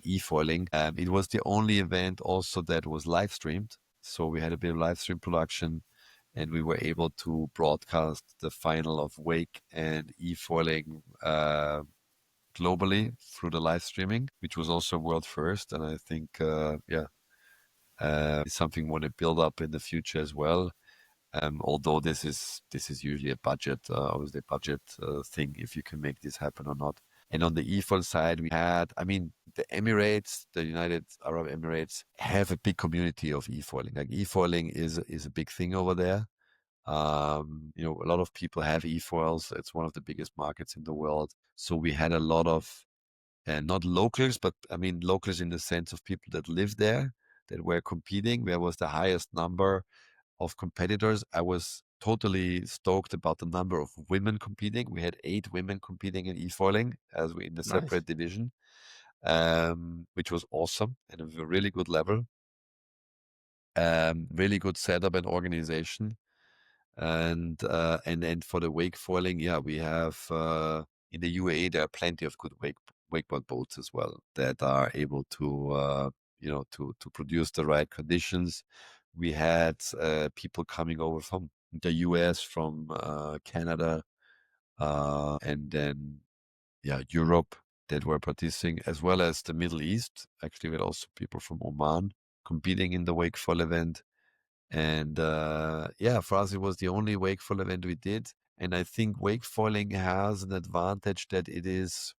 Speaker 1: e-foiling. It was the only event also that was live streamed. So we had a bit of live stream production, and we were able to broadcast the final of wake and e-foiling globally through the live streaming, which was also world first. And I think, it's something we want to build up in the future as well. Although this is usually a budget, obviously a budget thing, if you can make this happen or not. And on the e-foil side, we had, the Emirates, the United Arab Emirates, have a big community of e-foiling. Like e-foiling is a big thing over there. A lot of people have e-foils. It's one of the biggest markets in the world. So we had a lot of, not locals, but locals in the sense of people that live there, that were competing. There was the highest number of competitors. I was totally stoked about the number of women competing. We had 8 women competing in e-foiling as we in the separate division, which was awesome and a really good level. Really good setup and organization. And then for the wake foiling, we have in the UAE there are plenty of good wakeboard boats as well that are able to to produce the right conditions. We had people coming over from the US, from Canada, and then Europe that were participating, as well as the Middle East. Actually, we had also people from Oman competing in the wakeful event. And for us, it was the only wakeful event we did. And I think wakefoiling has an advantage that it is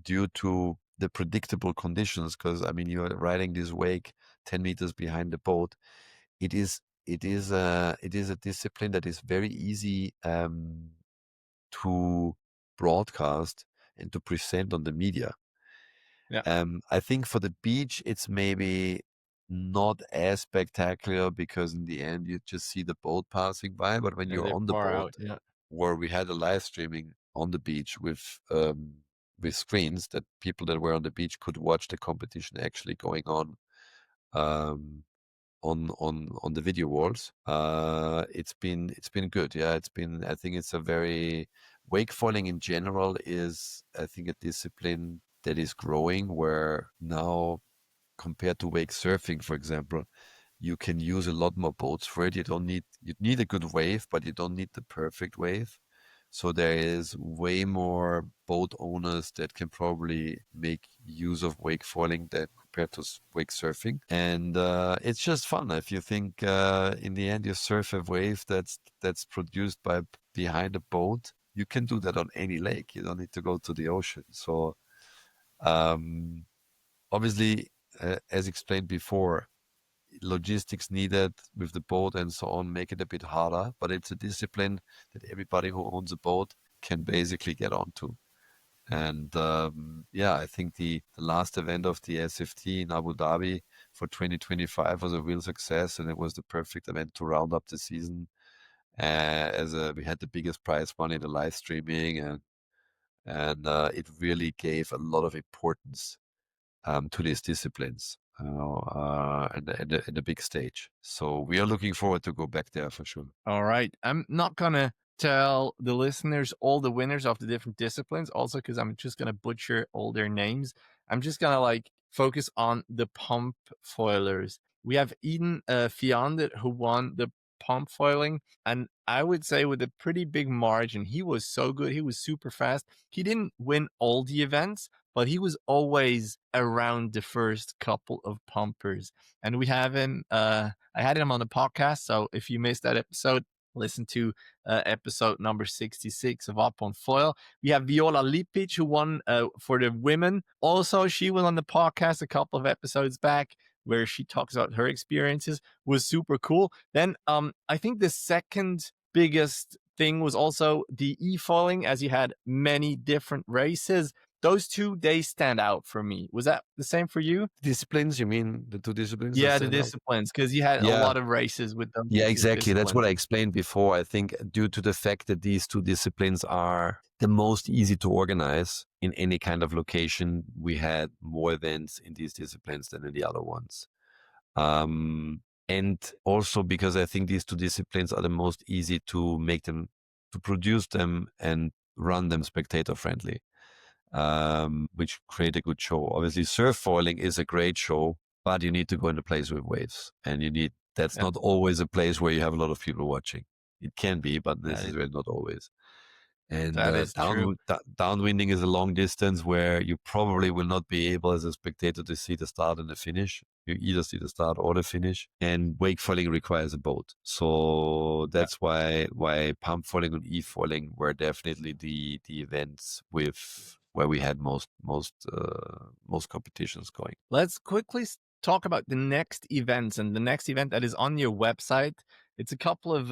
Speaker 1: due to the predictable conditions. Because I mean, you're riding this wake 10 meters behind the boat. It is a discipline that is very easy to broadcast and to present on the media.
Speaker 2: Yeah.
Speaker 1: I think for the beach, it's maybe not as spectacular because in the end you just see the boat passing by. But when you're
Speaker 2: They're
Speaker 1: on the
Speaker 2: far
Speaker 1: boat,
Speaker 2: out. Yeah.
Speaker 1: where we had a live streaming on the beach with screens that people that were on the beach could watch the competition actually going on the video walls. It's been good. Yeah, I think it's a very wakefoiling in general is, I think, a discipline that is growing, where now compared to wake surfing, for example, you can use a lot more boats for it. You need a good wave, but you don't need the perfect wave. So there is way more boat owners that can probably make use of wakefoiling than compared to wake surfing. And it's just fun. If you think in the end you surf a wave that's produced by behind a boat, you can do that on any lake. You don't need to go to the ocean. So obviously, as explained before, logistics needed with the boat and so on make it a bit harder, but it's a discipline that everybody who owns a boat can basically get onto. And I think the last event of the SFT in Abu Dhabi for 2025 was a real success, and it was the perfect event to round up the season. We had the biggest prize money in the live streaming, and it really gave a lot of importance to these disciplines and the big stage. So we are looking forward to go back there for sure.
Speaker 2: All right. I'm not going to tell the listeners all the winners of the different disciplines, also because I'm just going to butcher all their names. I'm just going to focus on the pump foilers. We have Eden Fiander, who won the pump foiling, and I would say with a pretty big margin. He was so good. He was super fast. He didn't win all the events, but he was always around the first couple of pumpers. And we have him, I had him on the podcast. So if you missed that episode, listen to episode number 66 of Up on Foil. We have Viola Lipic, who won for the women. Also, she was on the podcast a couple of episodes back, where she talks about her experiences. Was super cool. Then I think the second biggest thing was also the e-foiling, as you had many different races. Those two, they stand out for me. Was that the same for you?
Speaker 1: Disciplines, you mean the two disciplines?
Speaker 2: Yeah, the disciplines, because you had a lot of races with them.
Speaker 1: Yeah, exactly. That's what I explained before. I think due to the fact that these two disciplines are the most easy to organize in any kind of location, we had more events in these disciplines than in the other ones. And also because I think these two disciplines are the most easy to make them, to produce them and run them spectator friendly. Which create a good show. Obviously, surf foiling is a great show, but you need to go in a place with waves, and that's not always a place where you have a lot of people watching. It can be, but necessarily not always. And
Speaker 2: that is true.
Speaker 1: Downwinding is a long distance where you probably will not be able as a spectator to see the start and the finish. You either see the start or the finish. And wake foiling requires a boat. So that's why pump foiling and e-foiling were definitely the events where we had most competitions going.
Speaker 2: Let's quickly talk about the next events, and the next event that is on your website. It's a couple of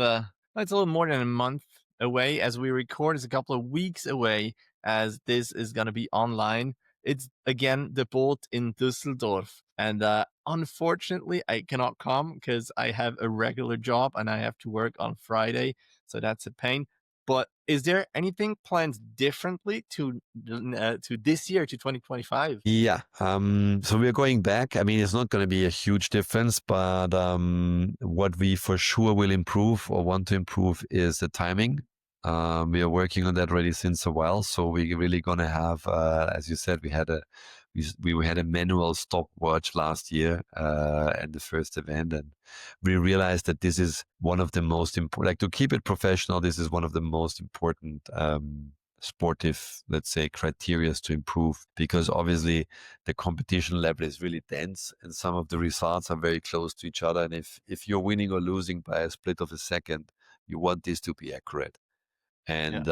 Speaker 2: it's a little more than a month away as we record. It's a couple of weeks away as this is going to be online. It's again the boat in Düsseldorf, and unfortunately I cannot come because I have a regular job and I have to work on Friday, so that's a pain. But is there anything planned differently to this year, to 2025?
Speaker 1: Yeah. So we're going back. I mean, it's not going to be a huge difference, but what we for sure will improve or want to improve is the timing. We are working on that already since a while. So we're really going to have, as you said, we had a we had a manual stopwatch last year at the first event, and we realized that this is one of the most important, like to keep it professional, this is one of the most important sportive, let's say, criteria to improve, because obviously the competition level is really dense and some of the results are very close to each other. And if you're winning or losing by a split of a second, you want this to be accurate. And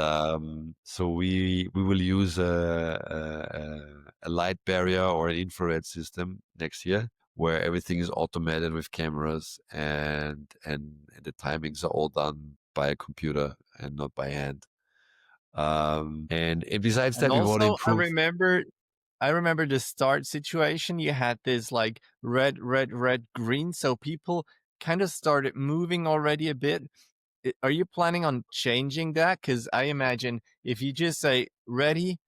Speaker 1: so we will use a light barrier or an infrared system next year, where everything is automated with cameras, and the timings are all done by a computer and not by hand. And besides
Speaker 2: And
Speaker 1: that, we want to
Speaker 2: also,
Speaker 1: improve.
Speaker 2: I remember the start situation. You had this like red, red, red, green. So people kind of started moving already a bit. Are you planning on changing that? Because I imagine if you just say ready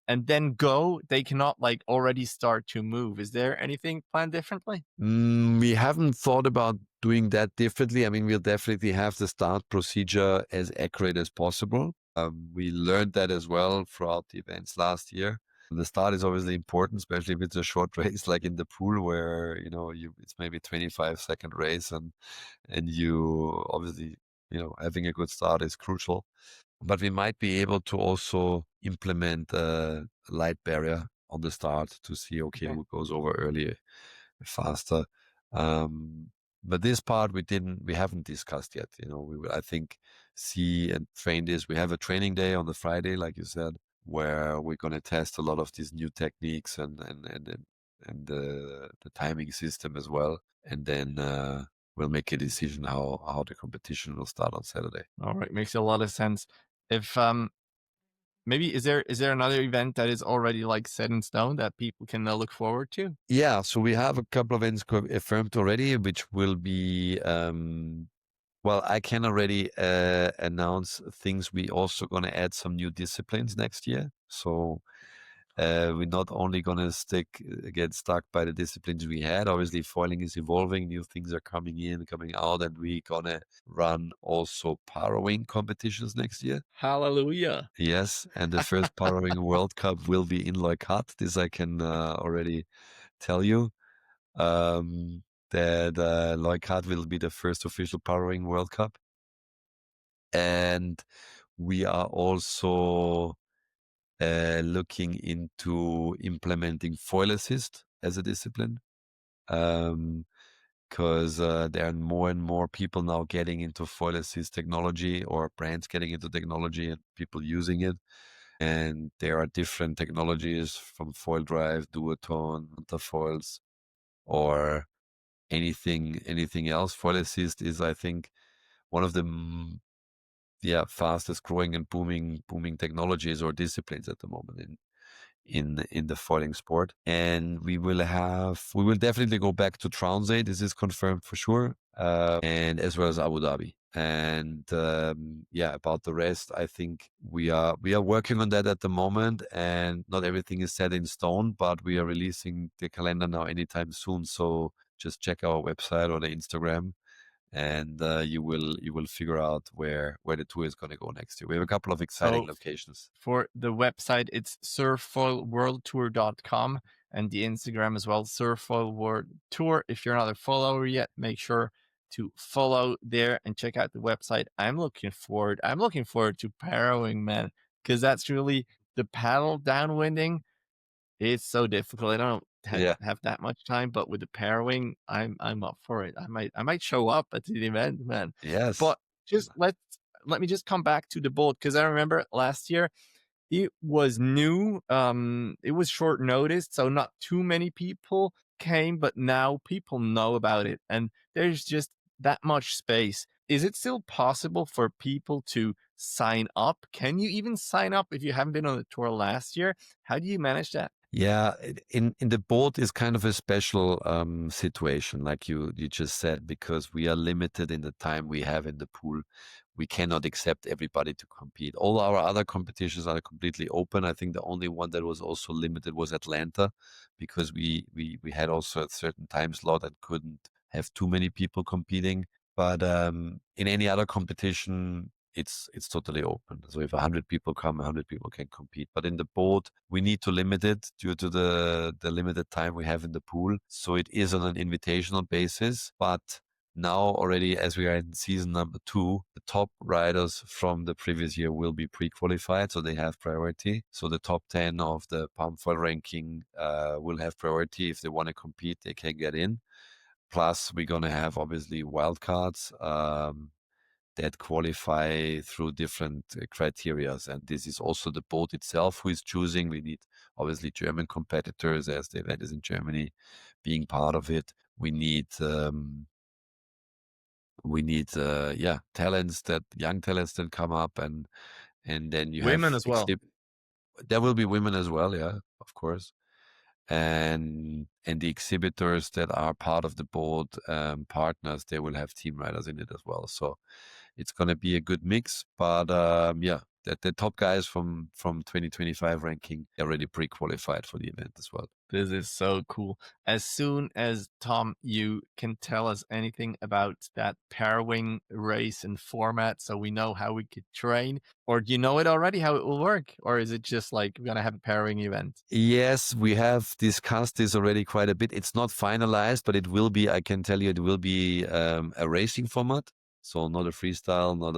Speaker 2: and then go, they cannot like already start to move. Is there anything planned differently?
Speaker 1: We haven't thought about doing that differently. I mean, we'll definitely have the start procedure as accurate as possible. We learned that as well throughout the events last year. The start is obviously important, especially if it's a short race like in the pool, where it's maybe 25-second race, and you obviously having a good start is crucial. But we might be able to also implement a light barrier on the start to see, okay, who goes over earlier, faster. But this part we haven't discussed yet. We will, I think, see and train this. We have a training day on the Friday, like you said, where we're going to test a lot of these new techniques and the timing system as well. And then we'll make a decision how the competition will start on Saturday.
Speaker 2: All right, makes a lot of sense. If maybe is there another event that is already like set in stone that people can look forward to?
Speaker 1: Yeah, so we have a couple of events confirmed already, which will be well, I can already announce things. We also going to add some new disciplines next year. So we're not only going to get stuck by the disciplines we had. Obviously, foiling is evolving. New things are coming in, coming out, and we're going to run also Parawing competitions next year.
Speaker 2: Hallelujah.
Speaker 1: Yes, and the first Parawing World Cup will be in Leucate. This I can already tell you. That Leucate will be the first official Parawing World Cup. And we are also looking into implementing foil assist as a discipline, because there are more and more people now getting into foil assist technology, or brands getting into technology and people using it. And there are different technologies from foil drive, duotone, foils, or anything else. Foil assist is, I think, one of the fastest growing and booming technologies or disciplines at the moment in the foiling sport. And we will definitely go back to Tromsø. This is confirmed for sure, and as well as Abu Dhabi. And about the rest, I think we are working on that at the moment, and not everything is set in stone, but we are releasing the calendar now anytime soon. So just check our website or the Instagram, and you will figure out where the tour is going to go next year. We have a couple of exciting locations.
Speaker 2: For the website, it's surffoilworldtour.com, and the Instagram as well, surffoilworldtour. If you're not a follower yet, make sure to follow there and check out the website. I'm looking forward to Parawing, man, because that's really the paddle downwinding. It's so difficult. I don't have that much time, but with the Parawing, I'm up for it. I might show up at the event, man.
Speaker 1: Yes.
Speaker 2: But just let me just come back to the boat, because I remember last year it was new. It was short notice, so not too many people came, but now people know about it, and there's just that much space. Is it still possible for people to sign up? Can you even sign up if you haven't been on the tour last year? How do you manage that?
Speaker 1: Yeah, in the boat is kind of a special situation, like you just said, because we are limited in the time we have in the pool. We cannot accept everybody to compete. All our other competitions are completely open. I think the only one that was also limited was Atlanta, because we had also a certain time slot and couldn't have too many people competing. But in any other competition, it's totally open. So if 100 people come, 100 people can compete. But in the boat, we need to limit it due to the limited time we have in the pool. So it is on an invitational basis. But now already, as we are in season number 2, the top riders from the previous year will be pre-qualified, so they have priority. So the top 10 of the palm foil ranking will have priority. If they want to compete, they can get in. Plus, we're going to have obviously wildcards that qualify through different criteria. And this is also the boat itself who is choosing. We need obviously German competitors, as the event is in Germany, being part of it. We need talents, young talents that come up, and then you
Speaker 2: Women
Speaker 1: have
Speaker 2: as well.
Speaker 1: There will be women as well, yeah, of course. And the exhibitors that are part of the board partners, they will have team riders in it as well. So it's going to be a good mix. But the top guys from 2025 ranking are already pre-qualified for the event as well.
Speaker 2: This is so cool. As soon as, Tom, you can tell us anything about that Parawing race and format so we know how we could train, or do you know it already, how it will work? Or is it just like we're going to have a Parawing event?
Speaker 1: Yes, we have discussed this already quite a bit. It's not finalized, but it will be, I can tell you, it will be a racing format. So not a freestyle, not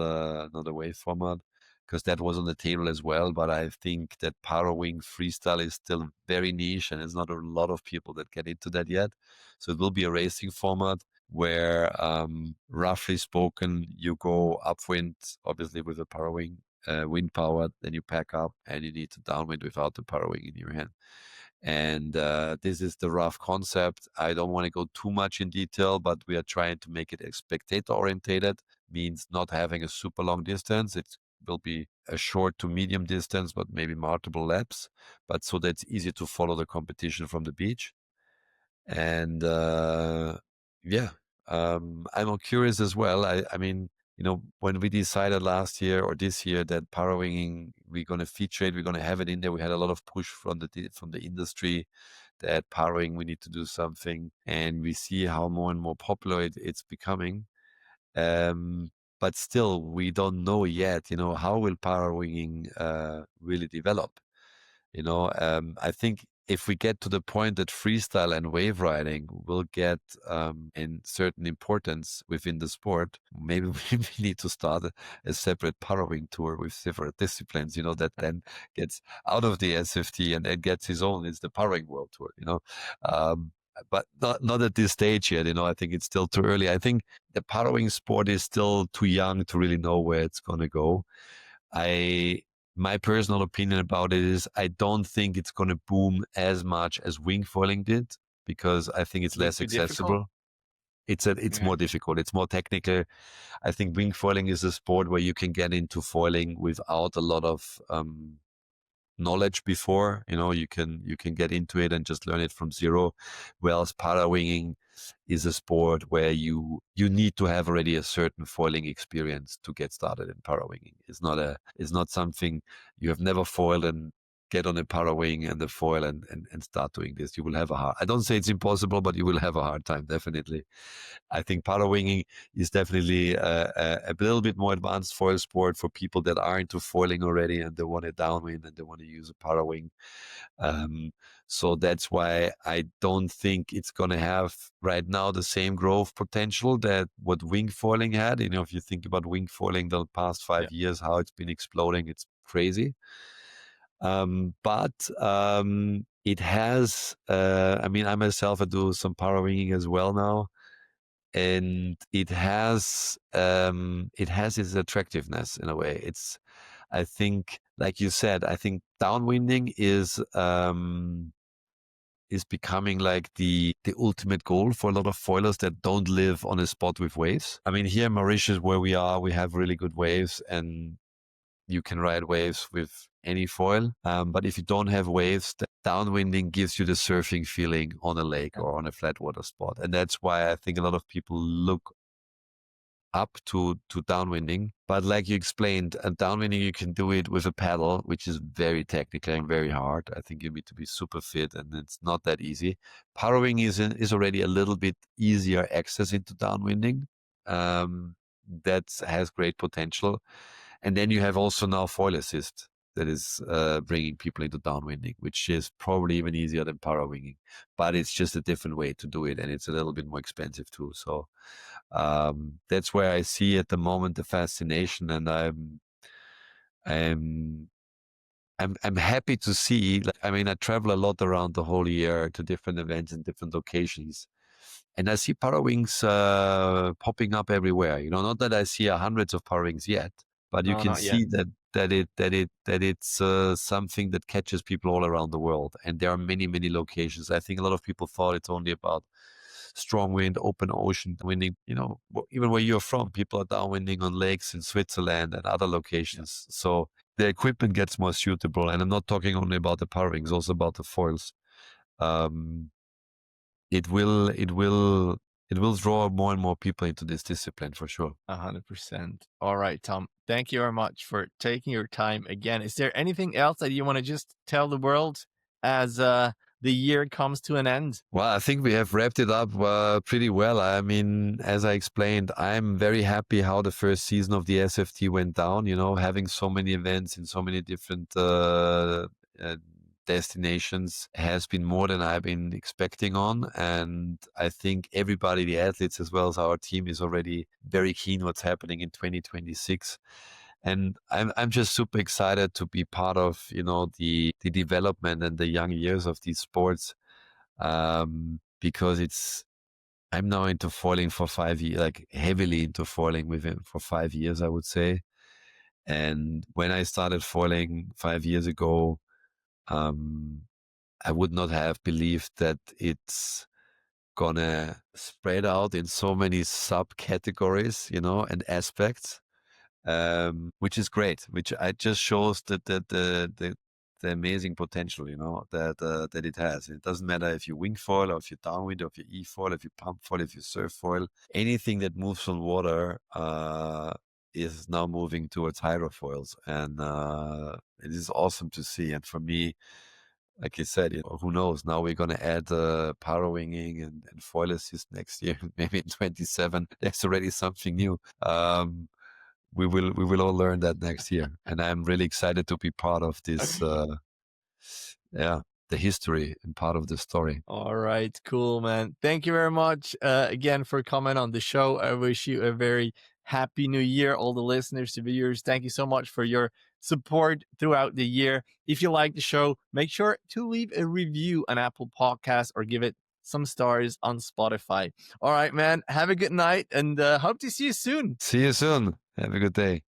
Speaker 1: a wave format, because that was on the table as well. But I think that Parawing freestyle is still very niche, and there's not a lot of people that get into that yet. So it will be a racing format where, roughly spoken, you go upwind, obviously with a Parawing, wind powered, then you pack up and you need to downwind without the Parawing in your hand. And this is the rough concept. I don't want to go too much in detail, but we are trying to make it spectator orientated, means not having a super long distance. It will be a short to medium distance, but maybe multiple laps, but so that it's easy to follow the competition from the beach. And I'm curious as well. I mean, when we decided last year or this year that Parawing, we're going to feature it, we're going to have it in there. We had a lot of push from the industry that Parawing, we need to do something, and we see how more and more popular it's becoming. But still, we don't know yet. How will Parawing really develop? I think if we get to the point that freestyle and wave riding will get in certain importance within the sport, maybe we need to start a separate Parawing tour with separate disciplines, that then gets out of the SFT and then gets his own. It's the Parawing World Tour, but not at this stage yet. I think it's still too early. I think the Parawing sport is still too young to really know where it's going to go. My personal opinion about it is I don't think it's going to boom as much as wing foiling did, because I think it's less accessible. It's more difficult. It's more technical. I think wing foiling is a sport where you can get into foiling without a lot of knowledge before. You can get into it and just learn it from zero. Whereas parawinging is a sport where you need to have already a certain foiling experience to get started in parawinging. It's not something you have never foiled and get on a parawing and the foil and start doing this. You will have I don't say it's impossible, but you will have a hard time, definitely. I think parawinging is definitely a little bit more advanced foil sport for people that are into foiling already and they want to downwind and they want to use a parawing. So that's why I don't think it's going to have right now the same growth potential that what wing foiling had. If you think about wing foiling the past 5 years, how it's been exploding, it's crazy. But it has, I myself, I do some parawinging as well now. And it has its attractiveness in a way. I think, like you said, I think downwinding is becoming like the ultimate goal for a lot of foilers that don't live on a spot with waves. Here in Mauritius, where we are, we have really good waves and you can ride waves with any foil. But if you don't have waves, the downwinding gives you the surfing feeling on a lake or on a flat water spot. And that's why I think a lot of people look up to downwinding. But like you explained, downwinding, you can do it with a paddle, which is very technical and very hard. I think you need to be super fit and it's not that easy. Parawing is already a little bit easier access into downwinding. That has great potential. And then you have also now foil assist that is bringing people into downwinding, which is probably even easier than parawinging, but it's just a different way to do it, and it's a little bit more expensive too. So that's where I see at the moment the fascination, and I'm happy to see. Like, I mean, I travel a lot around the whole year to different events and different locations, and I see parawings popping up everywhere. You know, not that I see hundreds of parawings yet, but you
Speaker 2: No,
Speaker 1: can
Speaker 2: not yet.
Speaker 1: see that it's something that catches people all around the world, and there are many locations. I think a lot of people thought it's only about strong wind, open ocean winding. You know, even where you're from, people are downwinding on lakes in Switzerland and other locations. So the equipment gets more suitable, and I'm not talking only about the parawings, also about the foils. It will draw more and more people into this discipline for sure.
Speaker 2: 100%. All right, Tom. Thank you very much for taking your time again. Is there anything else that you want to just tell the world as the year comes to an end?
Speaker 1: Well, I think we have wrapped it up pretty well. I mean, as I explained, I'm very happy how the first season of the SFT went down. You know, having so many events in so many different destinations has been more than I've been expecting on. And I think everybody, the athletes as well as our team, is already very keen what's happening in 2026. And I'm just super excited to be part of, you know, the development and the young years of these sports, because I'm now into foiling for 5 years, like heavily into foiling with it for 5 years, I would say. And when I started foiling 5 years ago, I would not have believed that it's gonna spread out in so many subcategories, you know, and aspects, which is great. Which I just shows that the amazing potential, you know, that it has. It doesn't matter if you wing foil or if you downwind or if you e-foil, if you pump foil, if you surf foil, anything that moves on water is now moving towards hydrofoils, and it is awesome to see. And for me, like I said, you know, who knows? Now we're gonna add parawinging and foil assist next year, maybe in 27. There's already something new. We will all learn that next year, and I'm really excited to be part of this. The history and part of the story.
Speaker 2: All right, cool, man. Thank you very much again for coming on the show. I wish you a very happy new year, all the listeners, the viewers. Thank you so much for your support throughout the year. If you like the show, make sure to leave a review on Apple Podcasts or give it some stars on Spotify. All right, man. Have a good night, and hope to see you soon.
Speaker 1: See you soon. Have a good day.